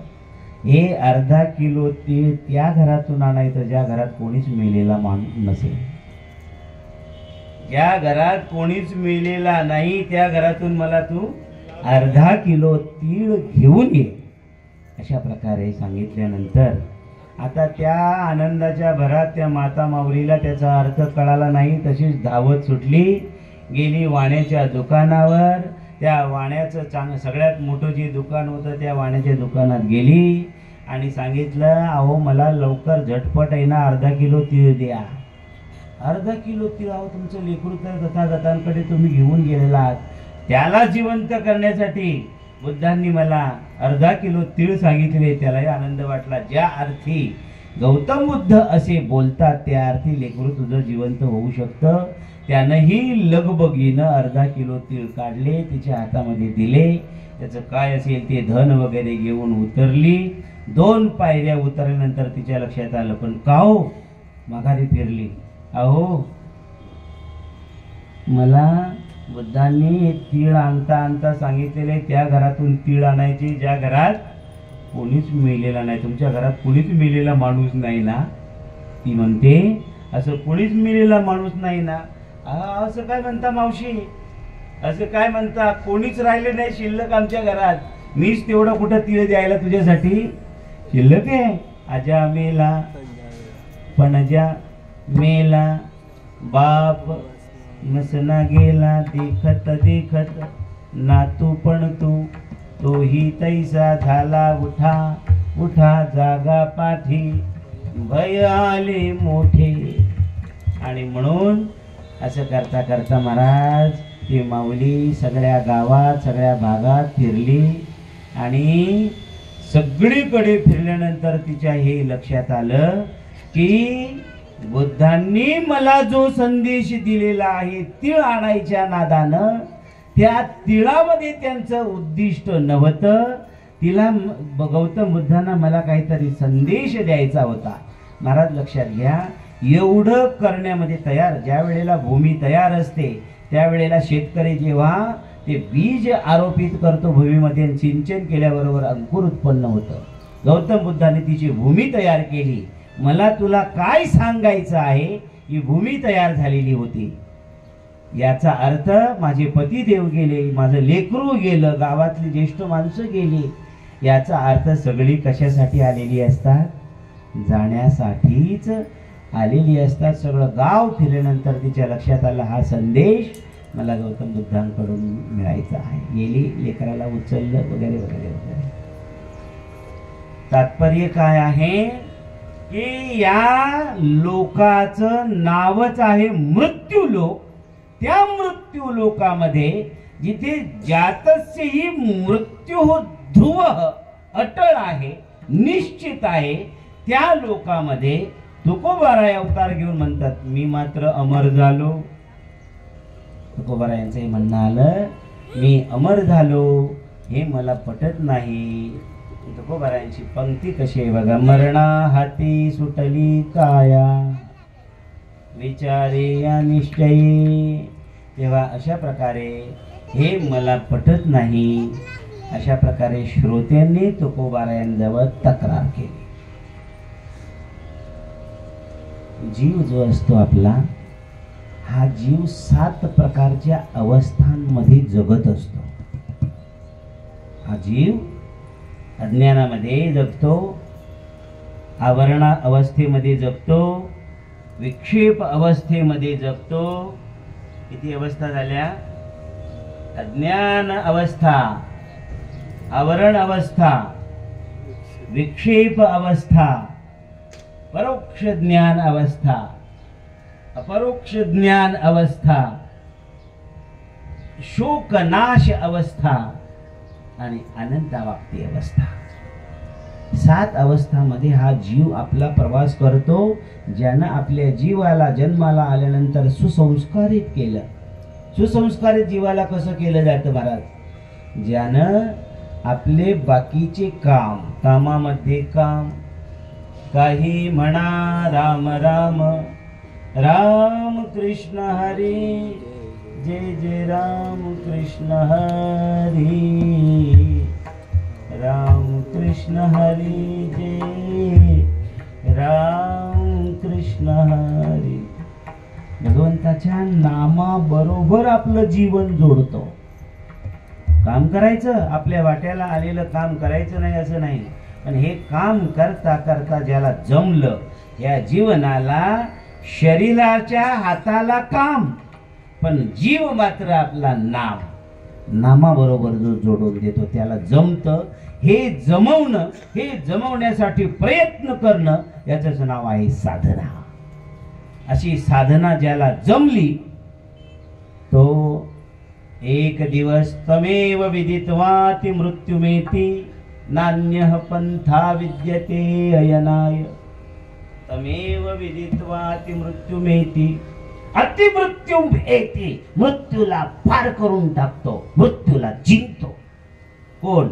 हे अर्धा किलो तीळ त्या घरातून आणायचं ज्या घरात कोणीच मेलेला माणूस नसेल. ज्या घरात कोणीच मेलेला नाही त्या घरातून मला तू अर्धा किलो तीळ घेऊन ये. अशा प्रकारे सांगितल्यानंतर आता त्या आनंदाच्या भरात त्या माता माऊलीला त्याचा अर्थ कळाला नाही. तशीच धावत सुटली, गेली वाण्याच्या दुकानावर. त्या वाण्याचं सगळ्यात मोठं जे दुकान होतं त्या वाण्याच्या दुकानात गेली आणि सांगितलं, अहो मला लवकर झटपट आहे ना अर्धा किलो तीळ द्या. अर्धा किलो तीळ? अहो तुमचं लेकरू तर तथागतांकडे तुम्ही घेऊन गेलेला आहात, त्याला जिवंत करण्यासाठी बुद्धांनी मला अर्धा किलो तीळ सांगितले. त्यालाही आनंद वाटला. ज्या अर्थी गौतम बुद्ध असे बोलतात त्या अर्थी लेकरू तुझं जिवंत होऊ शकतं. त्यानंही लगबगीनं अर्धा किलो तीळ काढले, तिच्या हातामध्ये दिले. त्याचं काय असेल ते धन वगैरे घेऊन उतरली. 2 पायऱ्या उतरल्यानंतर तिच्या लक्षात आलं, पण का हो माघारी फिरली. अहो मला बुद्धांनी तीळ आणता आणता सांगितलेले त्या घरातून तीळ आणायची ज्या घरात कोणीच मेलेला नाही. तुमच्या घरात कोणीच मेलेला माणूस नाही ना? ती म्हणते, असं कोणीच मेलेला माणूस नाही ना? असं काय म्हणता मावशी? असं काय म्हणता? कोणीच राहिले नाही शिल्लक आमच्या घरात. मीच तेवढं कुठं तीळ द्यायला तुझ्यासाठी शिल्लक आहे. आजा मेला पणजा मेला, बाप नसना गेला, देखत देखत नातू पण तोही तैसा झाला उठा उठा जागा पाठी, भय आले मोठे. आणि म्हणून असं करता करता महाराज ती माऊली सगळ्या गावात सगळ्या भागात फिरली. आणि सगळीकडे फिरल्यानंतर तिच्या हे लक्षात आलं की बुद्धांनी मला जो संदेश दिलेला आहे तीळ आणायच्या नादानं, त्या तिळामध्ये त्यांचं उद्दिष्ट नव्हतं. तिला गौतम बुद्धांना मला काहीतरी संदेश द्यायचा होता. महाराज लक्षात घ्या, एवढं करण्यामध्ये तयार, ज्या वेळेला भूमी तयार असते त्यावेळेला शेतकरी जेव्हा ते बीज आरोपित करतो भूमीमध्ये, सिंचन केल्याबरोबर अंकुर उत्पन्न होतं. गौतम बुद्धांनी तिची भूमी तयार केली. मला तुला काय सांगायचं आहे, ही भूमी तयार झालेली होती. याचा अर्थ माझे पती देव गेले, माझं लेकरू गेलं, गावातली ज्येष्ठ माणसं गेली. याचा अर्थ सगळी कशासाठी आलेली असतात? जाण्यासाठीच आलेली असतात. सगळं गाव फिरल्यानंतर तिच्या लक्षात आलं, हा संदेश मला गौतम बुद्धांकडून मिळायचं आहे. गेली, लेकराला उचललं वगैरे वगैरे वगैरे. तात्पर्य काय आहे की या लोकाचं नावच आहे मृत्यू लोक. त्या मृत्यू लोकामध्ये जिथे जातस्य ही मृत्यू ध्रुव अटळ आहे, निश्चित आहे, त्या लोकामध्ये तुकोबाराय अवतार घेऊन म्हणतात मी मात्र अमर झालो. तुकोबारायांचं हे म्हणणं आलं मी अमर झालो हे मला पटत नाही. तुकोबारायांची पंक्ती कशी आहे बघा. मरणा हाती सुटली काया विचारे या निश्चयी. तेव्हा अशा प्रकारे हे मला पटत नाही. अशा प्रकारे श्रोत्यांनी तुकोबारायांजवळ तक्रार केली. जीव जो असतो आपला, हा जीव 7 प्रकारच्या अवस्थांमध्ये जगत असतो. हा जीव अज्ञानामध्ये जगतो, आवरणा अवस्थेमध्ये जगतो, विक्षेप अवस्थेमध्ये जगतो. किती अवस्था झाल्या? अज्ञान अवस्था, आवरण अवस्था, विक्षेप अवस्था, परोक्ष ज्ञान अवस्था, अपरोक्ष ज्ञान अवस्था, शोक नाश अवस्था आणि अनंतावाप्ती अवस्था. 7 अवस्थामध्ये हा जीव आपला प्रवास करतो. ज्यानं आपल्या जीवाला जन्माला आल्यानंतर सुसंस्कारित केलं. सुसंस्कारित जीवाला कसं केलं जातं महाराज? ज्यानं आपले बाकीचे काम, कामामध्ये काम, काही म्हणा राम राम, राम कृष्ण हरी, जय जय राम कृष्ण हरी, राम कृष्ण हरी, जय राम कृष्ण हरी. भगवंताच्या नामाबरोबर आपलं जीवन जोडतो. काम करायचं, आपल्या वाट्याला आलेलं काम करायचं नाही असं नाही, पण हे काम करता करता ज्याला जमलं, या जीवनाला शरीराच्या हाताला काम, पण जीव मात्र आपला नाम, नामाबरोबर जो जोडून देतो त्याला जमतं. हे जमवणं, हे जमवण्यासाठी प्रयत्न करणं, याचंच नाव आहे साधना. अशी साधना ज्याला जमली तो एक दिवस तमेव विदित्वाति मृत्युमेति नान्यः पंथा विद्यते अयनाय. तमेव विदित्वाति मृत्युमेति, अतिमृत्यू एति, मृत्यूला पार करून टाकतो, मृत्यूला जिंकतो. कोण?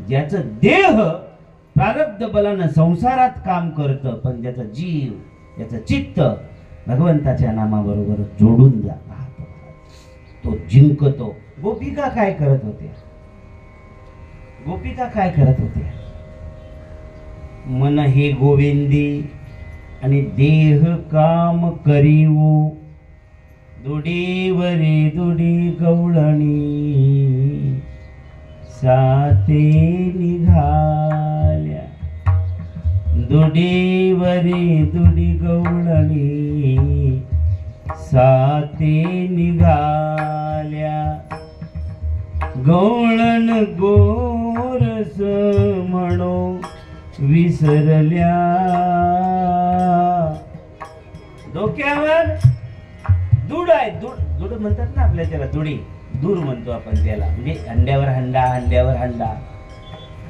ज्याचं देह प्रारब्ध बलानं संसारात काम करतं, पण ज्याचा जीव, ज्याचं चित्त भगवंताच्या नामाबरोबर जोडून राहतो, तो जिंकतो. गोपिका काय करत होत्या? गोपिका काय करत होत्या? मन हे गोविंदी आणि देह काम करीवो, दुडीवरी दुडी गवळणी साते निघाल्या. दुडीवरी दुडी गवळणी साते निघाल्या. गवळण गोरस म्हणो विसरल्या. डोक्यावर दूड आहे, दूड म्हणतात ना आपल्या त्याला, दुडी, दूर म्हणतो आपण त्याला, म्हणजे अंड्यावर हंडा, अंड्यावर हंडा.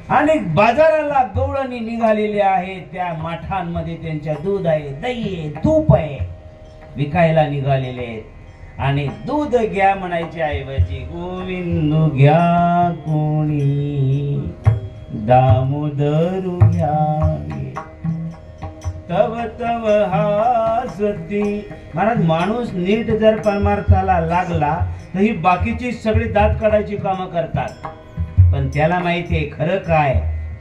आणि बाजाराला गवळणी निघालेले आहेत. त्या माठांमध्ये त्यांच्या दूध आहे, दही आहे, तूप आहे, विकायला निघालेले आहेत. आणि दूध घ्या म्हणायच्या ऐवजी गोविंद घ्या कोणी, दामोदर घ्या तव तव हासती. महाराज, माणूस नीट जर परमार्थाला लागला तर ही बाकीची सगळी दात काढायची कामं करतात, पण त्याला माहिती आहे खरं काय,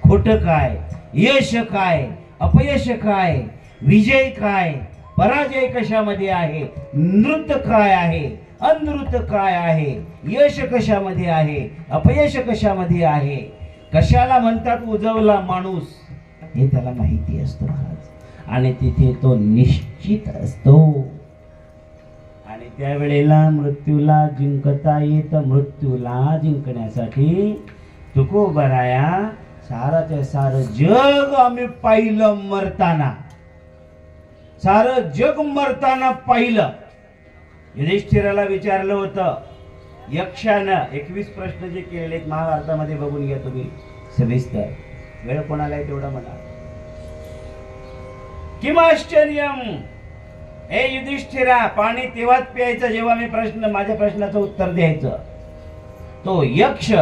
खोटं काय, यश काय, अपयश काय, विजय काय, पराजय कशामध्ये आहे, नृत्य काय आहे, अनृत काय आहे, यश कशामध्ये आहे, अपयश कशामध्ये आहे, कशाला म्हणतात उजवला माणूस, हे त्याला माहिती असतं महाराज. आणि तिथे तो निश्चित असतो. आणि त्यावेळेला मृत्यूला जिंकता येत. मृत्यूला जिंकण्यासाठी तुकोबराया साराच्या सारं जग आम्ही पाहिलं मरताना, सारं जग मरताना पाहिलं. युधिष्ठिराला विचारलं होतं यक्षानं 21 प्रश्न जे केलेले आहेत महाभारतामध्ये बघून घ्या तुम्ही सविस्तर. वेळ कोणाला आहे तेवढा म्हणा. किम आश्चर्यम, हे युधिष्ठिरा पाणी तेव्हाच प्यायचं जेव्हा मी माझ्या प्रश्नाचं उत्तर द्यायचं. तो यक्ष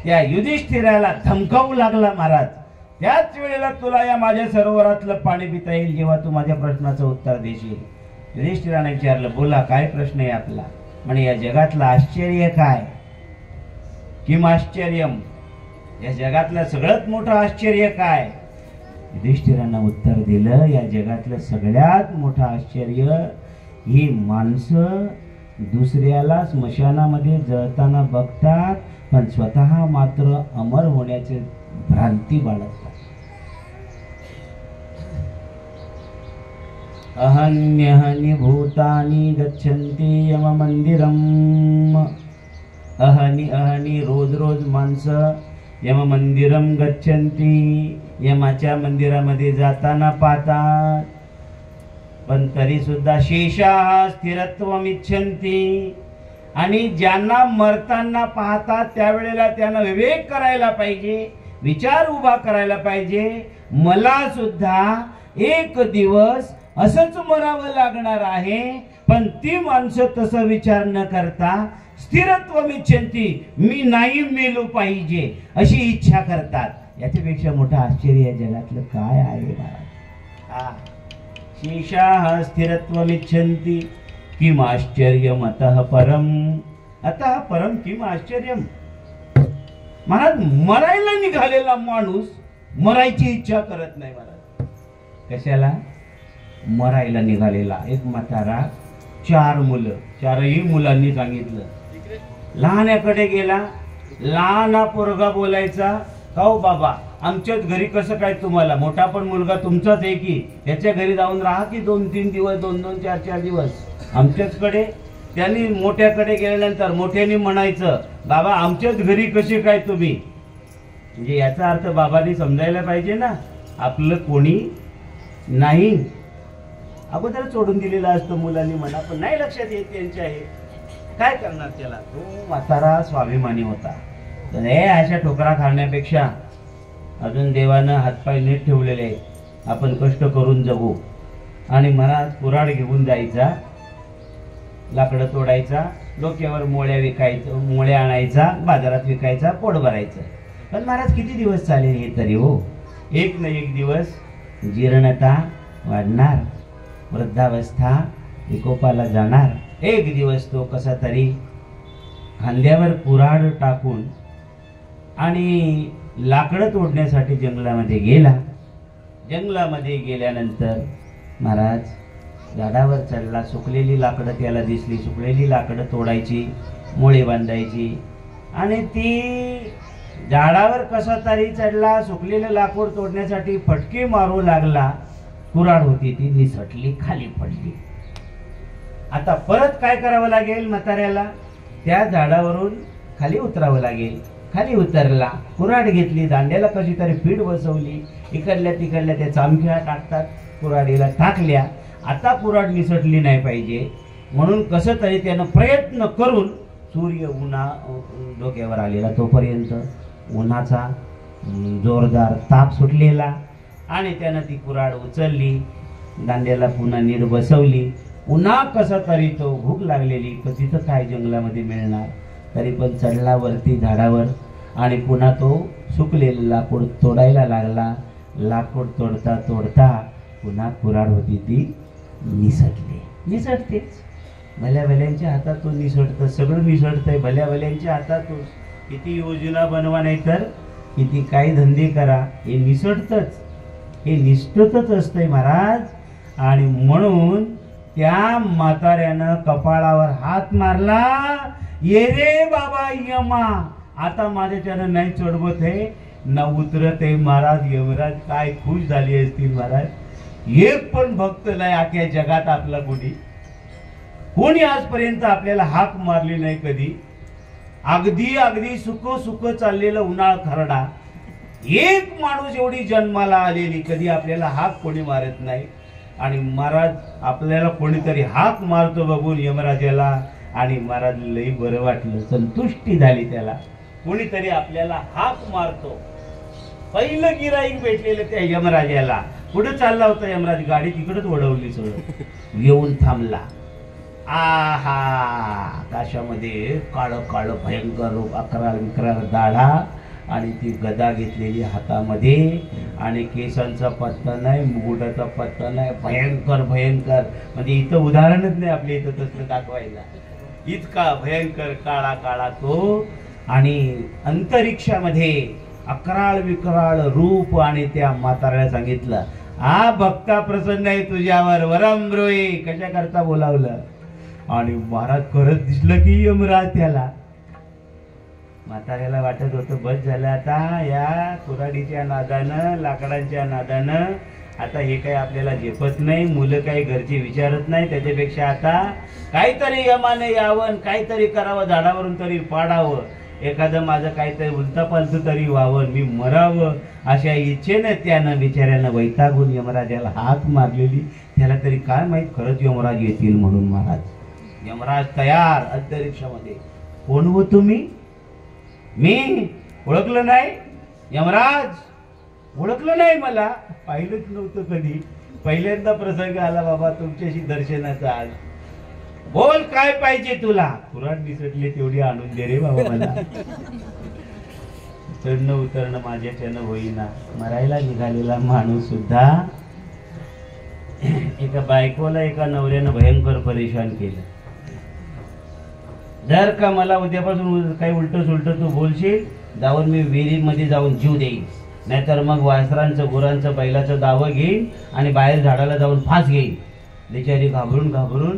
त्या युधिष्ठिराला धमकावू लागला, महाराज त्याच वेळेला तुला या माझ्या सरोवरातलं पाणी पिता येईल जेव्हा तू माझ्या प्रश्नाचं उत्तर देशील. युधिष्ठिराने विचारलं बोला काय प्रश्न आहे आपला. म्हणे या जगातलं आश्चर्य काय. किम आश्चर्यम, या जगातलं सगळ्यात मोठं आश्चर्य काय. युधिष्ठिरानं उत्तर दिलं या जगातलं सगळ्यात मोठं आश्चर्य ही माणसं दुसऱ्याला स्मशानामध्ये जळताना बघतात पण स्वतः मात्र अमर होण्याचे भ्रांती बाळगतात. अहन्यहनि भूतानि गच्छन्ति यम मंदिरम. अहनि अहनि रोज रोज माणसं यम मंदिरम गच्छन्ति, यमाच्या मंदिरामध्ये जाताना पाहतात. पण तरी सुद्धा शेषा स्थिरत्वम इच्छन्ति, आणि ज्यांना मरताना पाहतात त्यावेळेला त्यांना विवेक करायला पाहिजे, विचार उभा करायला पाहिजे. मला सुद्धा एक दिवस असंच मरावं लागणार आहे, पण ती माणसं तसा विचार न करता स्थिरत्व इच्छन्ति, मी नाही मेलो पाहिजे अशी इच्छा करतात. याच्यापेक्षा मोठं आश्चर्य या जगातलं काय आहे महाराज. शेषाः स्थिरत्वम इच्छन्ति किम आश्चर्यम अतः परम. अतः परम किम आश्चर्यम. महाराज मरायला निघालेला माणूस मरायची इच्छा करत नाही महाराज. कशाला मरायला निघालेला एक म्हातारा, 4 मुलं, 4ही मुलांनी सांगितलं. लहान्याकडे गेला, लहाना पोरगा बोलायचा हो बाबा आमच्याच घरी कसं काय तुम्हाला, मोठा पण मुलगा तुमचाच आहे की त्याच्या घरी जाऊन राहा की 2-3 दिवस, 2-2, 4-4 दिवस आमच्याचकडे. त्यांनी मोठ्याकडे गेल्यानंतर मोठ्याने म्हणायचं बाबा आमच्याच घरी कसे काय तुम्ही. म्हणजे याचा अर्थ बाबांनी समजायला पाहिजे ना आपलं कोणी नाही. अगोदर सोडून दिलेला असतो मुलांनी म्हणा, पण नाही लक्षात येत त्यांच्या हे काय करणार त्याला. तो म्हातारा स्वाभिमानी होता. तर हे अशा ठोकरा खाण्यापेक्षा अजून देवानं हातपाय नीट ठेवलेले आहे, आपण कष्ट करून जगू. आणि मनात कुऱ्हाड घेऊन जायचा, लाकडं तोडायचा, डोक्यावर मोळ्या विकायचं, मोळ्या आणायचा, बाजारात विकायचा, पोट भरायचं. पण महाराज किती दिवस चालेल हे तरी हो. एक ना एक दिवस जीर्णता वाढणार, वृद्धावस्था विकोपाला जाणार. एक दिवस तो कसा तरी खांद्यावर कुऱ्हाड टाकून आणि लाकडं तोडण्यासाठी जंगलामध्ये गेला. जंगलामध्ये गेल्यानंतर महाराज झाडावर चढला. सुकलेली लाकडं त्याला दिसली, सुकलेली लाकडं तोडायची, मोळे बांधायची. आणि ती झाडावर कसा तरी चढला, सुकलेलं लाकूड तोडण्यासाठी फटके मारू लागला. कुऱ्हाड होती ती निसटली, खाली पडली. आता परत काय करावं लागेल म्हाताऱ्याला, त्या झाडावरून खाली उतरावं लागेल. खाली उतरला, कुऱ्हाड घेतली, दांड्याला कशी तरी पीठ बसवली, इकडल्या तिकडल्या त्या चामख्या टाकतात कुऱ्हाडीला टाकल्या. आता कुऱ्हाड निसटली नाही पाहिजे म्हणून कसं तरी त्यानं प्रयत्न करून, सूर्य उन्हा डोक्यावर आलेला तोपर्यंत उन्हाचा जोरदार ताप सुटलेला, आणि त्यानं ती कुऱ्हाड उचलली, दांड्याला पुन्हा नीट बसवली. पुन्हा कसा तरी तो भूक लागलेली, तर तिथं काय जंगलामध्ये मिळणार, तरी पण चढला वरती झाडावर आणि पुन्हा तो सुकलेलं लाकूड तोडायला लागला. लाकूड तोडता तोडता पुन्हा कुऱ्हाड होती ती निसटली. निसटतेच, भल्या भल्यांच्या हातातून निसटतं, सगळं निसटतंय भल्या भल्यांच्या हातातून. किती योजना बनवा नाही तर किती काही धंदे करा, हे निसटतच, हे निष्ठतच असतंय महाराज. आणि म्हणून त्या म्हाताऱ्यानं कपाळावर हात मारला, ये रे बाबा यमा, आता माझ्याच्यानं नाही चढवत आहे ना उतरत आहे. महाराज यमराज काय खुश झाली असतील महाराज. एक पण भक्त नाही आख्या जगात आपला कोणी. कोणी आजपर्यंत आपल्याला हाक मारली नाही कधी. अगदी अगदी सुख सुख चाललेलं उन्हाळ खरडा, एक माणूस एवढी जन्माला आलेली, कधी आपल्याला हाक कोणी मारत नाही. आणि महाराज आपल्याला कोणीतरी हाक मारतो बघून यमराजाला, आणि महाराज लई बरं वाटलं, संतुष्टी झाली त्याला. कोणीतरी आपल्याला हाक मारतो. पहिलं गिराईक भेटलेलं त्या यमराजाला. पुढे चालला होता यमराज, गाडी तिकडच वळवली, सगळं येऊन थांबला. आहा, आकाशामध्ये काळं काळं भयंकर रूप, अकराळ विकराळ दाढा आणि ती गदा घेतलेली हातामध्ये, आणि केसांचा पत्ता नाही, मुकुटाचा पत्ता नाही, भयंकर भयंकर. म्हणजे इथं उदाहरणच नाही आपल्या इथं तसलं दाखवायला, इतका भयंकर काळा काळा तो. आणि अंतरिक्षामध्ये अकराळ विकराळ रूप. आणि त्या म्हाताऱ्याला सांगितलं, हा भक्ता प्रसन्न आहे तुझ्यावर, वरमब्रोई, कशा करता बोलावलं. आणि महाराज करत दिसलं की यमराज त्याला. म्हाताऱ्याला वाटत होतं बस झालं आता, या कुऱ्हाडीच्या नादानं, लाकडांच्या नादानं आता हे काही आपल्याला झेपत नाही, मुलं काही घरची विचारत नाही, त्याच्यापेक्षा आता काहीतरी यमाने यावं, काहीतरी करावं, झाडावरून तरी पाडावं, एखादं माझं काहीतरी उलतापालतू तरी व्हावं, मी मरावं, अशा इच्छेनं त्यानं बिचाऱ्यानं वैतागून यमराजाला हाक मारलेली. त्याला तरी काय माहित खरंच यमराज येतील म्हणून. महाराज यमराज तयार अंतरिक्षामध्ये. कोण हो तुम्ही? मी ओळखलं नाही? यमराज ओळखलं नाही मला, पाहिलंच नव्हतं कधी, पहिल्यांदा प्रसंग आला बाबा तुमच्याशी दर्शनाचा. आज बोल काय पाहिजे तुला? कुऱ्हाड निसटली तेवढी आणून दे रे बाबा मला. चढणं उतरणं माझ्याच्यानं होईना. मरायला निघालेला माणूस सुद्धा एका बायकोला एका नवऱ्यानं भयंकर परेशान केलं. जर का मला उद्यापासून काही उलट सुलट तू बोलशील, जाऊन मी विहिरीमध्ये जाऊन जीव देईन, नाहीतर मग वासरांचं गुरांचं बैलाचं दावं घेईन आणि बाहेर झाडाला जाऊन फास घेईन. बिचारी घाबरून घाबरून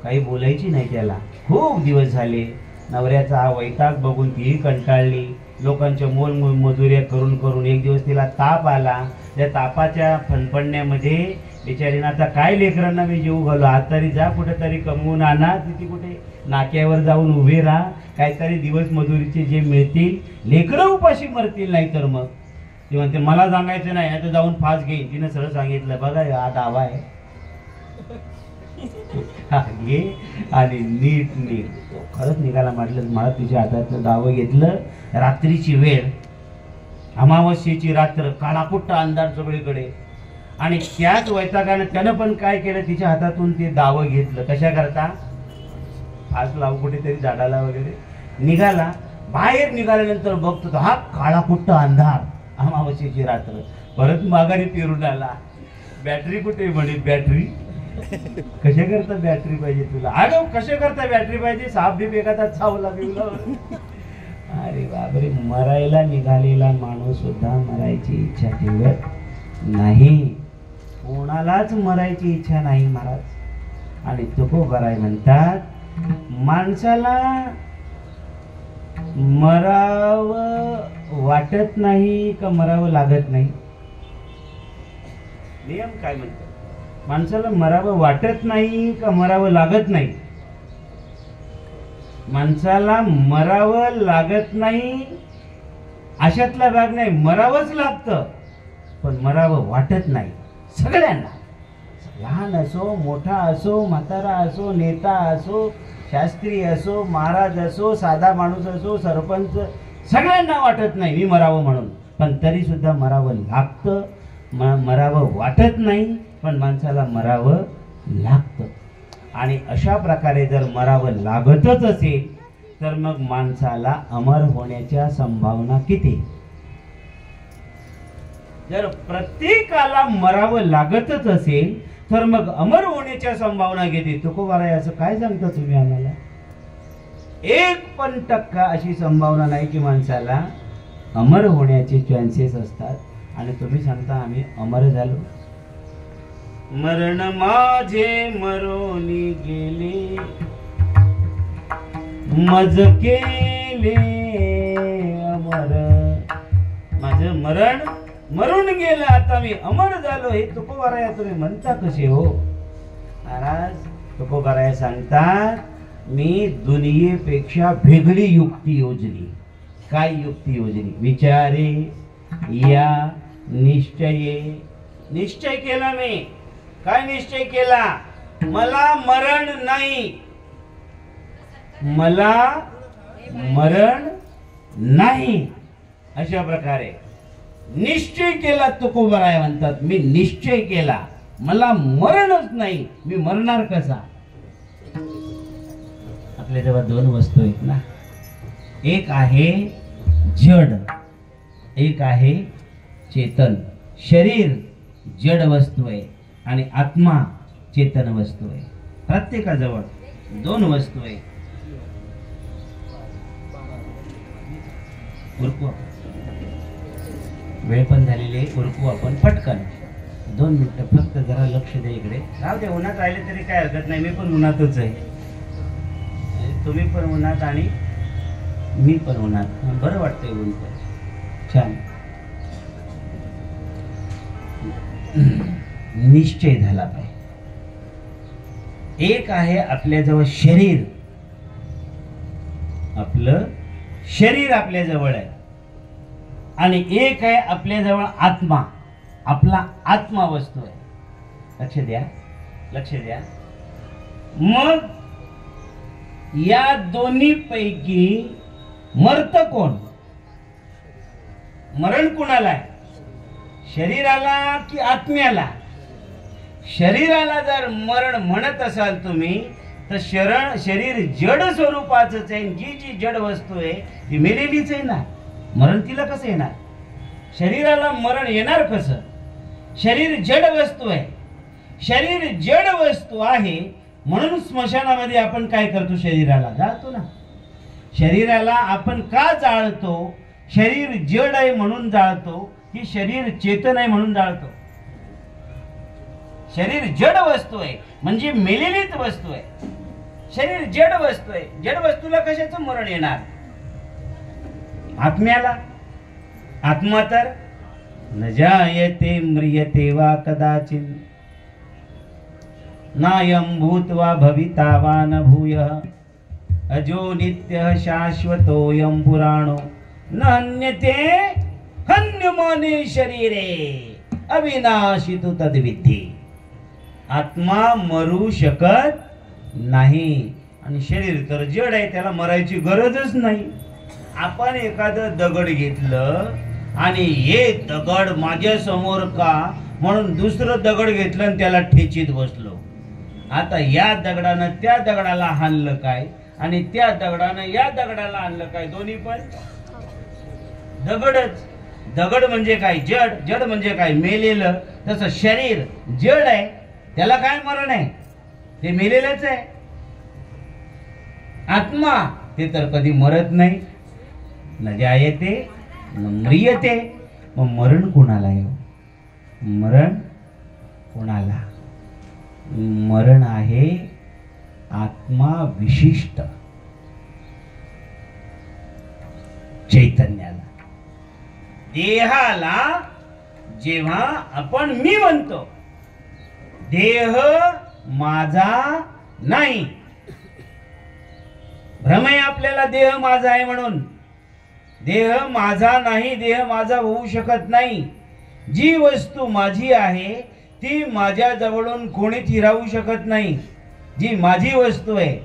काही बोलायची नाही त्याला. खूप दिवस झाले. नवऱ्याचा हा वैताग बघून तीही कंटाळली. लोकांच्या मोल मजुऱ्या करून करून एक दिवस तिला ताप आला. त्या तापाच्या फणफणण्यामध्ये बिचारीनं आता काय लेकरांना मी जीव घालू, आज तरी जा कुठेतरी कमवून आणा, तिथे कुठे नाक्यावर जाऊन उभे राहा, काहीतरी दिवस मजुरीचे जे मिळतील, लेकरं उपाशी मरतील, नाही तर मग ती म्हणते मला सांगायचं नाही, आता जाऊन फास घेईन. तिनं सरळ सांगितलं, बघा हा दावा आहे, घे. आणि नीट नीट खरंच निघाला. म्हटलं मला तिच्या हातातलं दावं घेतलं. रात्रीची वेळ, अमावस्येची रात्र, काळाकुट्ट अंधार सगळीकडे. आणि त्याच वैतागानं त्यानं पण काय केलं, तिच्या हातातून ते दावं घेतलं. कशा करता? फास लावू कुठेतरी झाडाला वगैरे. निघाला. बाहेर निघाल्यानंतर बघतो तो हा काळाकुट्ट अंधार, अमावस्येची रात्र. परत माघारी फिरून आला. बॅटरी कुठे म्हणे? बॅटरी कशा करता बॅटरी पाहिजे तुला? अगं कशा करता बॅटरी पाहिजे? साप बी एखादा चावला बिवला. अरे बापरे, मरायला निघालेला माणूस सुद्धा मरायची इच्छा ठेवत नाही. कोणालाच मरायची इच्छा नाही महाराज. आणि तुकोबाराय म्हणतात, माणसाला मरावं वाटत नाही का मरावं लागत नाही? नियम काय म्हणतात? माणसाला मरावं वाटत नाही का मरावं लागत नाही? माणसाला मरावं लागत नाही अशातला भाग नाही, मरावंच लागतं, पण मरावं वाटत नाही सगळ्यांना. लहान असो, मोठा असो, म्हातारा असो, नेता असो, शास्त्री असो, महाराज असो, साधा माणूस असो, सरपंच, सगळ्यांना वाटत नाही मी मरावं म्हणून, पण तरी सुद्धा मरावं लागतं. मरावं वाटत नाही, पण माणसाला मरावं लागतं. आणि अशा प्रकारे जर मरावं लागतच असेल तर मग माणसाला अमर होण्याच्या संभावना किती? जर प्रत्येकाला मरावं लागतच असेल तर मग अमर होण्याच्या संभावना किती? तुकोबाराय असं काय सांगता तुम्ही आम्हाला? 1% अशी संभावना नाही की माणसाला अमर होण्याचे चान्सेस असतात. आणि तुम्ही सांगता आम्ही अमर झालो. मरण माझे मरोनी गेले, मज केले अमर. माझं मरण मरून गेलं, आता मी अमर झालो. हे तुकोबाराय तुम्ही म्हणता कसे हो महाराज? तुकोबाराय सांगतात, मी दुनियेपेक्षा वेगळी युक्ती योजली. काय युक्ती योजली? विचारे या निश्चये. निश्चय केला मी. काय निश्चय केला? मला मरण नाही, मला मरण नाही. अशा प्रकारे निश्चय केला. तुकोबाराय म्हणतात, मी निश्चय केला, मला मरणच नाही, मी मरणार कसा? आपल्या जेव्हा दोन वस्तू आहेत ना, एक आहे जड, एक आहे चेतन. शरीर जड वस्तू आहे आणि आत्मा चेतन वस्तू आहे. प्रत्येकाजवळ दोन वस्तू आहे. उरकू आपण. वेळ पण झालेली आहे, उरकू आपण पटकन. 2 मिनिटं फक्त जरा लक्ष द्या इकडे. राहू दे, उन्हात राहिले तरी काय हरकत नाही. मी पण उन्हातच आहे, तुम्ही पण उन्हात आणि मी पण उन्हात. बरं वाटतंय ऊन पण. छान. निश्चय झाला पाहिजे. एक आहे आपल्याजवळ शरीर, आपलं शरीर आपल्या जवळ आहे, आणि एक आहे आपल्याजवळ आत्मा, आपला आत्मा वस्तू आहे. लक्ष द्या, लक्ष द्या. मग या दोन्ही पैकी मरत कोण? मरण कोणाला आहे? शरीराला की आत्म्याला? शरीराला जर मरण म्हणत असाल तुम्ही, तर शरीर जड स्वरूपाचंच आहे. जी जी जड वस्तू आहे ती मेलेलीच आहे ना. मरण तिला कसं येणार? शरीराला मरण येणार कसं? शरीर जड वस्तू आहे. शरीर जड वस्तू आहे म्हणून स्मशानामध्ये आपण काय करतो? शरीराला जाळतो ना. शरीराला आपण का जाळतो? शरीर जड आहे म्हणून जाळतो की शरीर चेतन आहे म्हणून जाळतो? शरीर जड वस्तू आहे म्हणजे मेलेलीच वस्तू आहे. शरीर जड वस्तू आहे. जड वस्तूला कशाचं मरण येणार? आत्म्याला. आत्मा तर न जायते म्रियते वा कदाचित, नायं भूत्वा भविता वा न भूयः, अजो नित्यः शाश्वतोऽयं पुराणो न हन्यते हन्यमाने शरीरे अविनाशी तु तद्विद्धि. आत्मा मरू शकत नाही आणि शरीर तर जड आहे, त्याला मरायची गरजच नाही. आपण एखादं दगड घेतलं आणि हे दगड माझ्या समोर का म्हणून दुसरं दगड घेतलं आणि त्याला ठेचीत बसलो. आता या दगडानं त्या दगडाला हाणलं काय आणि त्या दगडानं या दगडाला आणलं काय? दोन्ही पण दगडच. दगड म्हणजे काय? जड. जड म्हणजे काय? मेलेलं. तसं शरीर जड आहे, त्याला काय मरण आहे? ते मेलेलंच आहे. आत्मा ते तर कधी मरत नाही. न जायते न म्रियते. मग मरण कोणाला आहे? मरण कोणाला? मरण आहे आत्मा विशिष्ट चैतन्याला. देहाला जेव्हा आपण मी म्हणतो, देह माझा नाही. भ्रम आहे आपल्याला देह माझा आहे म्हणून. देह माझा नाही, देह माझा होऊ शकत नाही. जी वस्तू माझी आहे ती माझ्या जवळून कोणीच राहू शकत नाही. जी माझी वस्तू आहे.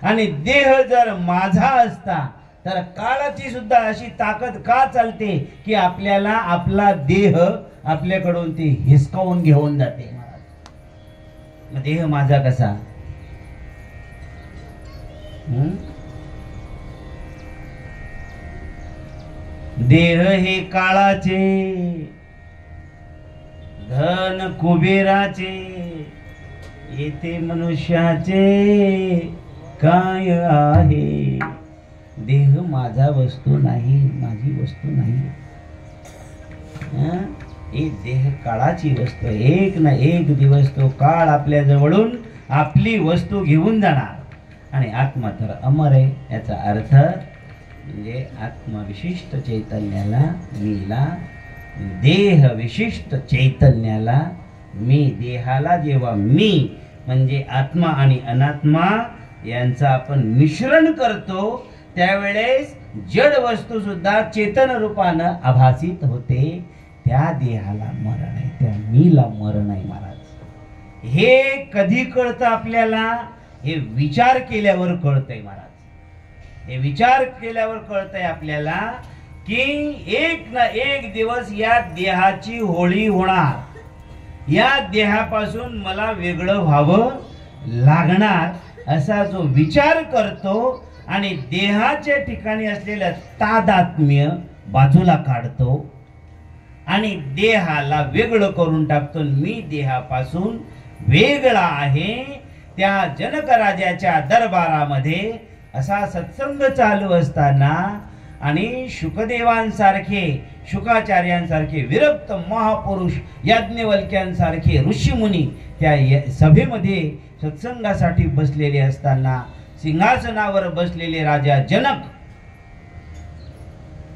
आणि देह जर माझा असता तर काळाची सुद्धा अशी ताकद का चालते की आपल्याला आपला देह आपल्याकडून ती हिसकावून घेऊन जाते. मग देह माझा कसा? देह हे काळाचे, धन कुबेराचे, येथे मनुष्याचे काय आहे? देह माझा वस्तू नाही, माझी वस्तू नाही. हे देह काळाची वस्तू. एक ना एक दिवस तो काळ आपल्या जवळून आपली वस्तू घेऊन जाणार. आणि आत्मा तर अमर आहे. याचा अर्थ म्हणजे आत्मविशिष्ट चैतन्याला मीला, देह विशिष्ट चैतन्याला मी, देहाला जेव्हा मी म्हणजे आत्मा आणि अनात्मा यांचं आपण मिश्रण करतो, त्यावेळेस जड वस्तू सुद्धा चेतन रूपानं आभासित होते. त्या देहाला मरण आहे, त्या मीला मरण आहे महाराज. हे कधी कळतं आपल्याला? हे विचार केल्यावर कळतंय महाराज. हे विचार केल्यावर कळतंय आपल्याला की एक ना एक दिवस या देहाची होळी होणार. या देहापासून मला वेगळं व्हावं लागणार, असा जो विचार करतो आणि देहाच्या ठिकाणी असलेलं तादात्म्य बाजूला काढतो आणि देहाला वेगळं करून टाकतो. मी देहापासून वेगळा आहे. त्या जनक राजाच्या दरबारामध्ये असा सत्संग चालू असताना आणि शुकदेवांसारखे, शुकाचार्यांसारखे विरक्त महापुरुष, याज्ञवल्क्यांसारखे ऋषीमुनी त्या सभेमध्ये सत्संगासाठी बसलेले असताना सिंहासनावर बसलेले राजा जनक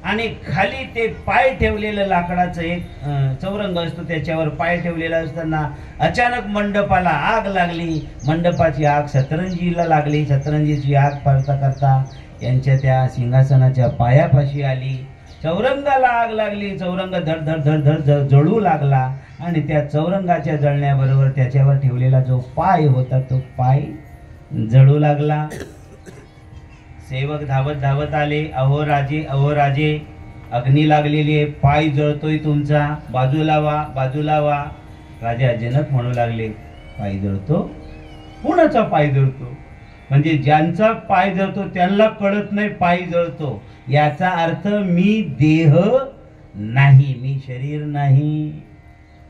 आणि खाली ते पाय ठेवलेलं लाकडाचं एक चौरंग असतो, त्याच्यावर पाय ठेवलेला असताना अचानक मंडपाला आग लागली. मंडपाची आग सतरंजीला लागली. सतरंजीची आग पारता करता यांच्या त्या सिंहासनाच्या पायापाशी आली. चौरंगाला आग लागली. चौरंग धड धड धड धड जळू लागला आणि त्या चौरंगाच्या जळण्याबरोबर त्याच्यावर ठेवलेला जो पाय होता तो पाय जळू लागला. सेवक धावत धावत आले. अहो राजे, अहो राजे, अग्नी लागलेली आहे, पाय जळतोय तुमचा, बाजूला व्हा, बाजूला व्हा. राजा जनक म्हणू लागले, पाय जळतो? कुणाचा पाय जळतो? म्हणजे ज्यांचा पाय जळतो त्यांना कळत नाही पाय जळतो. याचा अर्थ मी देह नाही, मी शरीर नाही.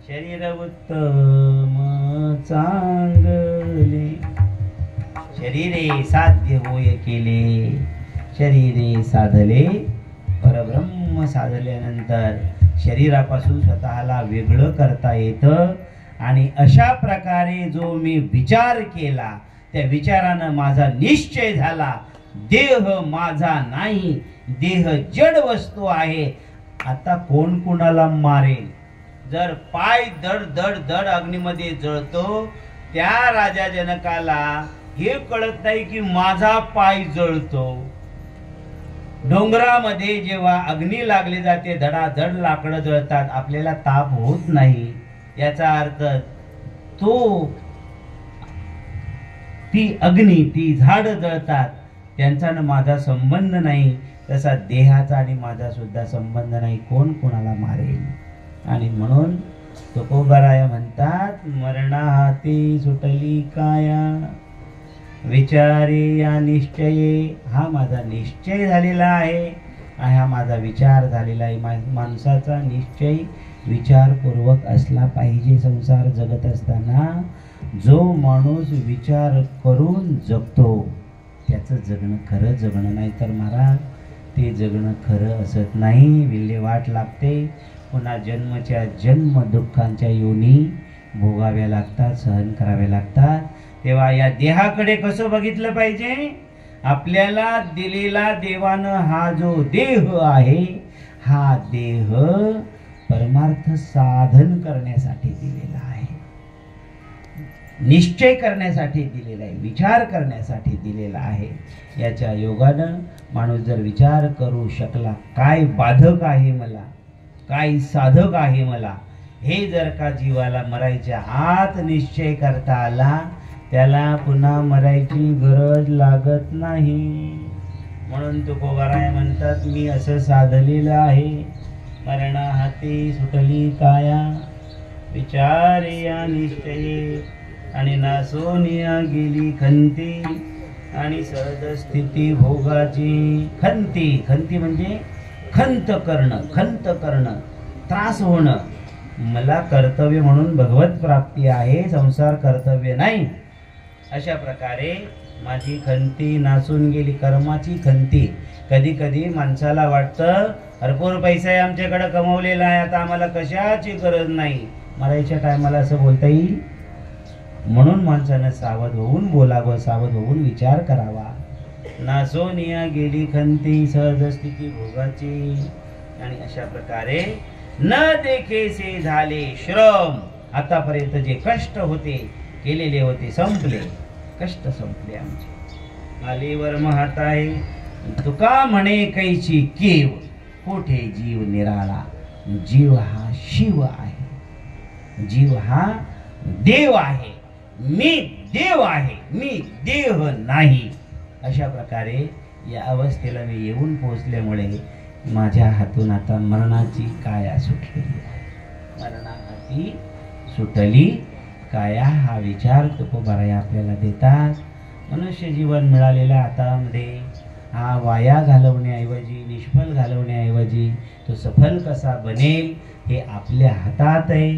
शरीर उत्तम चांगले, शरीरे साध्य होय केले, शरीरे साधले परब्रह्म. साधल्यानंतर शरीरापासून स्वतःला वेगळं करता येतं आणि अशा प्रकारे जो मी विचार केला, त्या विचारानं माझा निश्चय झाला, देह माझा नाही, देह जड वस्तू आहे. आता कोण कुणाला मारेल? जर पाय दड दड दड अग्नीमध्ये जळतो, त्या राजा जनकाला हे कळत नाही की माझा पाय जळतो. डोंगरामध्ये जेव्हा अग्नी लागली जाते, धडाधड लाकडं जळतात, आपल्याला ताप होत नाही. याचा अर्थ ती अग्नी, ती झाड जळतात, त्यांचा न माझा संबंध नाही. तसा देहाचा आणि माझा सुद्धा संबंध नाही. कोण कोणाला मारेल? आणि म्हणून तुकोबाराय म्हणतात, मरणा हाती सुटली काया, विचारे या निश्चये. हा माझा निश्चय झालेला आहे, हा माझा विचार झालेला आहे. माणसाचा निश्चय विचारपूर्वक असला पाहिजे. संसार जगत असताना जो माणूस विचार करून जगतो त्याचं जगणं खरं जगणं. नाही तर महाराज ते जगणं खरं असत नाही. विल्हेवाट लागते. पुन्हा जन्मच्या जन्म दुःखांच्या योनी भोगाव्या लागतात, सहन कराव्या लागतात. तेव्हा या देहाकडे कसं बघितलं पाहिजे? आपल्याला दिलेला देवानं हा जो देह आहे, हा देह परमार्थ साधन करण्यासाठी दिलेला आहे, निश्चय करण्यासाठी दिलेला आहे, विचार करण्यासाठी दिलेला आहे. याच्या योगानं माणूस जर विचार करू शकला, काय बाधक आहे मला, काय साधक आहे मला, हे जर का जीवाला मरायच्या आत निश्चय करता आला, त्याला पुन्हा मरायची गरज लागत नाही. म्हणून तुकोबाराय म्हणतात, मी असं साधलेलं आहे. मरणा हाती सुटली काया, विचारे या निश्चये, आणि नासोनिया गेली खंती, आणि सहज स्थिती भोगाची. खंती, खंती म्हणजे खंत करणं, खंत करणं, त्रास होणं. मला कर्तव्य म्हणून भगवत प्राप्ती आहे, संसार कर्तव्य नाही. अशा प्रकारे माझी खंती नासून गेली, कर्माची खंती. कधी कधी माणसाला वाटतं भरपूर पैसा आहे आमच्याकडे कमवलेला आहे, आता आम्हाला कशाची गरज नाही. मरायच्या टायमाला असं बोलता येईल. म्हणून माणसानं सावध होऊन बोलावं, सावध होऊन विचार करावा. नासोनिया गेली खंती, सहज स्थिती भोगाची. आणि अशा प्रकारे न देखेसे झाले श्रम. आतापर्यंत जे कष्ट होते केलेले होते संपले, कष्ट संपले आमचे. आलीवर महत आहे तुका म्हणे कैची केव, कोठे जीव निराळा. जीव हा शिव आहे, जीव हा देव आहे. मी देव आहे, मी देव नाही. अशा प्रकारे या अवस्थेला मी येऊन पोहोचल्यामुळे माझ्या हातून आता मरणाची काया सुटलेली आहे. मरणाहाती सुटली काया हा विचार तुकोबाराय आपल्याला देतात. मनुष्य जीवन मिळालेल्या हातामध्ये हा वाया घालवण्याऐवजी, निष्फल घालवण्याऐवजी तो सफल कसा बनेल हे आपल्या हातात आहे.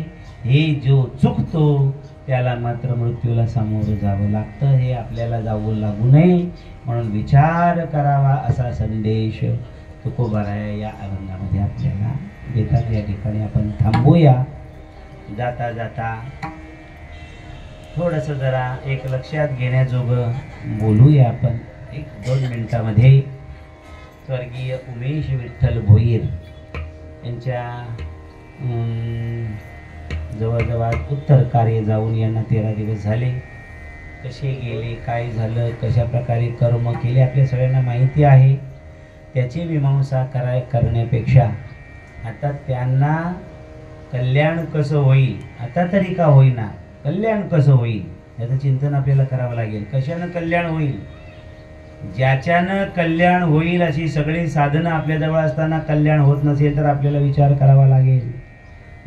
हे जो चुकतो त्याला मात्र मृत्यूला सामोरं जावं लागतं. हे आपल्याला जावं लागू नये म्हणून विचार करावा असा संदेश तुकोबाराय या अभंगामध्ये आपल्याला देतात. या ठिकाणी आपण थांबूया. जाता जाता थोडंसं जरा एक लक्षात घेण्याजोगं बोलूया आपण 1-2 मिनिटामध्ये. स्वर्गीय उमेश विठ्ठल भोईर यांच्या जवळजवळ उत्तर कार्य जाऊन यांना 13 दिवस झाले. कसे गेले, काय झालं, कशा प्रकारे कर्म केले आपल्या सगळ्यांना माहिती आहे. त्याची मीमांसा करण्यापेक्षा आता त्यांना कल्याण कसं होईल, आता तरी का होईना कल्याण कसं होईल याचं चिंतन आपल्याला करावं लागेल. कशानं कल्याण होईल? ज्याच्यानं कल्याण होईल अशी सगळी साधनं आपल्याजवळ असताना कल्याण होत नसेल तर आपल्याला विचार करावा लागेल.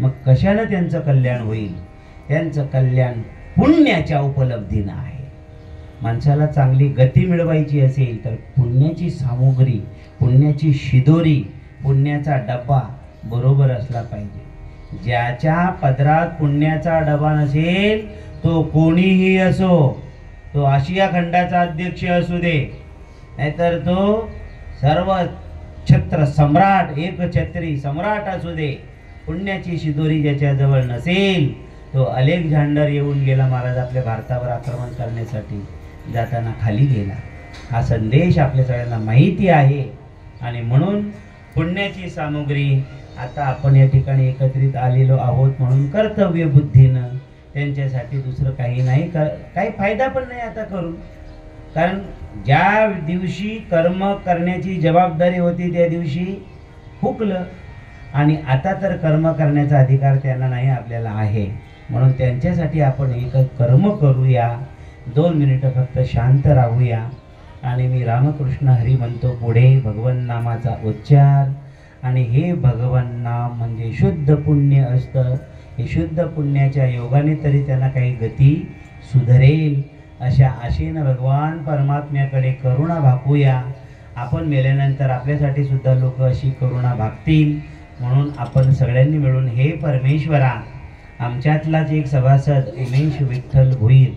मग कशानं त्यांचं कल्याण होईल? त्यांचं कल्याण पुण्याच्या उपलब्धीनं आहे. माणसाला चांगली गती मिळवायची असेल तर पुण्याची सामुग्री, पुण्याची शिदोरी, पुण्याचा डब्बा बरोबर असला पाहिजे. ज्याच्या पदरात पुण्याचा डबा नसेल तो कोणीही असो, तो आशिया खंडाचा अध्यक्ष असू दे, नाहीतर तो सर्व छत्र सम्राट, एकछत्री सम्राट असू दे, पुण्याची शिदोरी ज्याच्याजवळ नसेल तो अलेक्झांडर येऊन गेला महाराज आपल्या भारतावर आक्रमण करण्यासाठी, जाताना खाली गेला. हा संदेश आपल्या सगळ्यांना माहिती आहे. आणि म्हणून पुण्याची सामुग्री आता आपण या ठिकाणी एकत्रित आलेलो आहोत म्हणून कर्तव्य बुद्धीनं त्यांच्यासाठी दुसरं काही नाही, काही फायदा पण नाही आता करून. कारण ज्या दिवशी कर्म करण्याची जबाबदारी होती त्या दिवशी हुकलं आणि आता तर कर्म करण्याचा अधिकार त्यांना नाही, आपल्याला आहे. म्हणून त्यांच्यासाठी आपण एक कर्म करूया. 2 मिनिटं फक्त शांत राहूया. आणि मी रामकृष्ण हरी म्हणतो पुढे भगवन नामाचा उच्चार. आणि हे भगवन नाम म्हणजे शुद्ध पुण्य असतं. हे शुद्ध पुण्याच्या योगाने तरी त्यांना काही गती सुधरेल अशा आशेनं भगवान परमात्म्याकडे करुणा भाकूया. आपण मेल्यानंतर आपल्यासाठी सुद्धा लोक अशी करुणा भागतील म्हणून आपण सगळ्यांनी मिळून हे परमेश्वरा, आमच्यातलाच एक सभासद उमेश विठ्ठल भोईर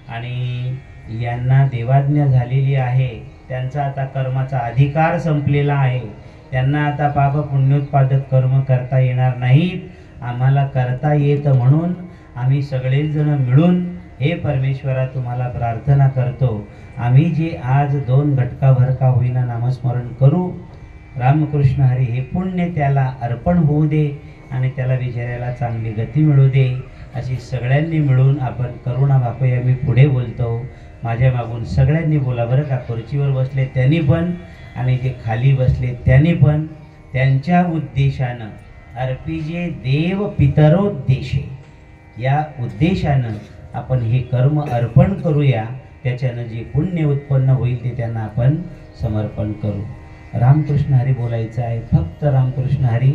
आणि यांना देवाज्ञा झालेली आहे, त्यांचा आता कर्माचा अधिकार संपलेला आहे, त्यांना आता पाप पुण्योत्पादक कर्म करता येणार नाहीत, आम्हाला करता येत म्हणून आम्ही सगळेच जण मिळून हे परमेश्वरा तुम्हाला प्रार्थना करतो. आम्ही जे आज 2 घटकाभर का होईना नामस्मरण करू, रामकृष्ण हरी हे पुण्य त्याला अर्पण होऊ दे आणि त्याला विचारायला चांगली गती मिळू दे अशी सगळ्यांनी मिळून आपण करुणा भाकूया. मी पुढे बोलतो, माझ्या मागून सगळ्यांनी बोला बरं का. खुर्चीवर बसले त्यांनी पण आणि जे खाली बसले त्यांनी पण त्यांच्या उद्देशानं अर्पिजे देव पितरोद्देशे या उद्देशानं आपण हे कर्म अर्पण करूया. त्याच्यानं जे पुण्य उत्पन्न होईल ते त्यांना आपण समर्पण करू. रामकृष्ण हरी बोलायचं आहे, फक्त रामकृष्ण हरी,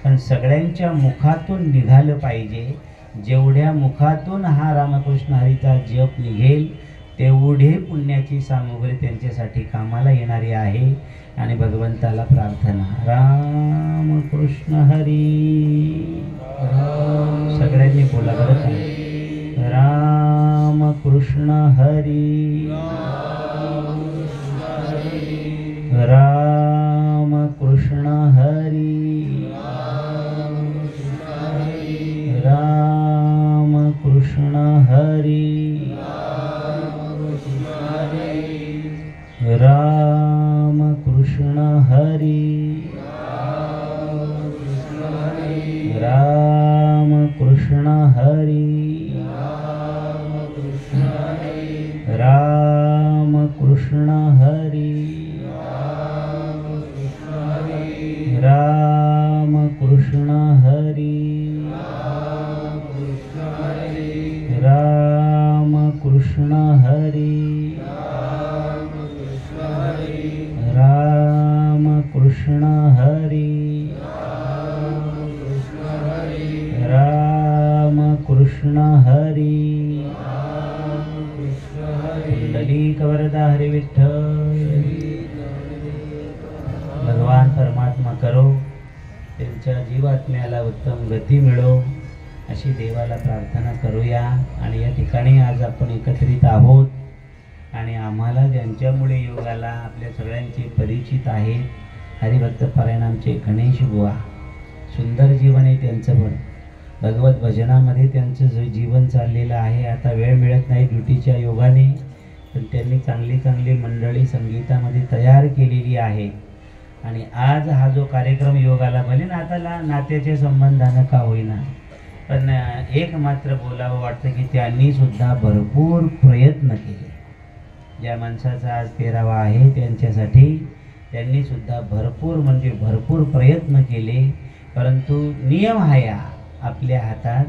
पण सगळ्यांच्या मुखातून निघालं पाहिजे. जेवढ्या मुखातून हा रामकृष्ण हरीचा जप निघेल तेवढे पुण्याची सामुग्री त्यांच्यासाठी कामाला येणारी आहे. आणि भगवंताला प्रार्थना, रामकृष्ण हरी. सगळ्यांनी बोला बरं का, रामकृष्ण हरी, रामकृष्ण हरी, रामकृष्ण हरी, रामकृष्ण हरी, रामकृष्ण हरी, कृष्ण हरी राम कृष्ण हरी पुंडलिक वरदा हरी विठ्ठल। भगवान परमात्मा करो त्यांच्या जीवात्म्याला उत्तम गती मिळो अशी देवाला प्रार्थना करूया। आणि या ठिकाणी आज आपण एकत्रित आहोत आणि आम्हाला ज्यांच्यामुळे योग आला आपल्या सगळ्यांचे परिचित आहेत हरिभक्त पारायणाचे गणेश बुवा। सुंदर जीवन आहे त्यांचं, पण भगवत भजनामध्ये त्यांचं जे जीवन चाललेलं आहे। आता वेळ मिळत नाही ड्युटीच्या योगाने, पण त्यांनी चांगली चांगली मंडळी संगीतामध्ये तयार केलेली आहे। आणि आज हा जो कार्यक्रम योगाला भले नाताला नात्याच्या संबंधानं का होईना, पण एक मात्र बोलावं वाटतं की त्यांनी सुद्धा भरपूर प्रयत्न केले। ज्या माणसाचा आज 13वा आहे त्यांच्यासाठी त्यांनी सुद्धा भरपूर म्हणजे भरपूर प्रयत्न केले। परंतु नियम आहे आपल्या हातात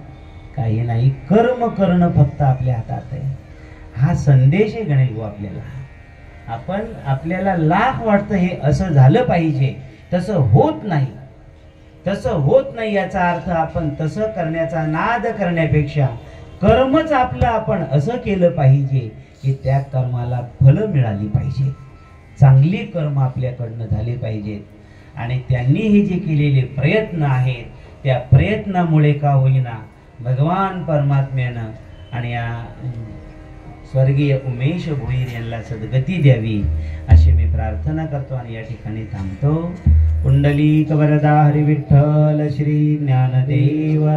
काही नाही, कर्म करणं फक्त आपल्या हातात आहे। हा संदेश आहे गणेश भाऊ आपल्याला। आपण आपल्याला लाख वाटतं हे असं झालं पाहिजे, तसं होत नाही, तसं होत नाही। याचा अर्थ आपण तसं करण्याचा नाद करण्यापेक्षा कर्मच आपलं आपण असं केलं पाहिजे की त्या कर्माला फलं मिळाली पाहिजे, चांगली कर्म आपल्याकडनं झाली पाहिजेत। आणि त्यांनी हे जे केलेले प्रयत्न आहेत त्या प्रयत्नामुळे का होईना भगवान परमात्म्यानं आणि या स्वर्गीय उमेश भोईर यांना सद्गती द्यावी अशी मी प्रार्थना करतो आणि या ठिकाणी थांबतो। पुंडलिक वरदा हरी विठ्ठल श्री ज्ञानदेव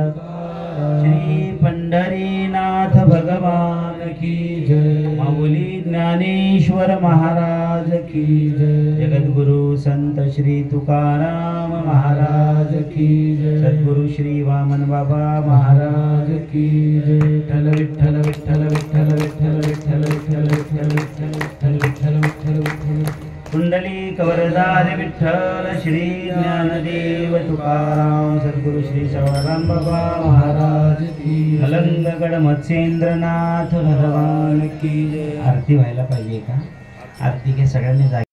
श्री पंढरीनाथ भगवान की जय। माऊली ज्ञानेश्वर महाराज की जय। जगद्गुरु संत श्री तुकाराम महाराज की जय। सद्गुरु श्री वामन बाबा महाराज की जय। विठ्ठल विठ्ठल विठ्ठल विठ्ठल विठ्ठल विठ्ठल विठ्ठल विठ्ठल विठ्ठल विठ्ठल विठ्ठल। पुंडलिक वरदा हरी विठ्ठल श्री ज्ञानदेव तुकाराम सद्गुरु श्री सवाराम बाबा महाराज की। मलंगगड मत्स्येंद्रनाथ भगवान की जय। आरती व्हायला पाहिजे का? आरती के सगळ्यांनी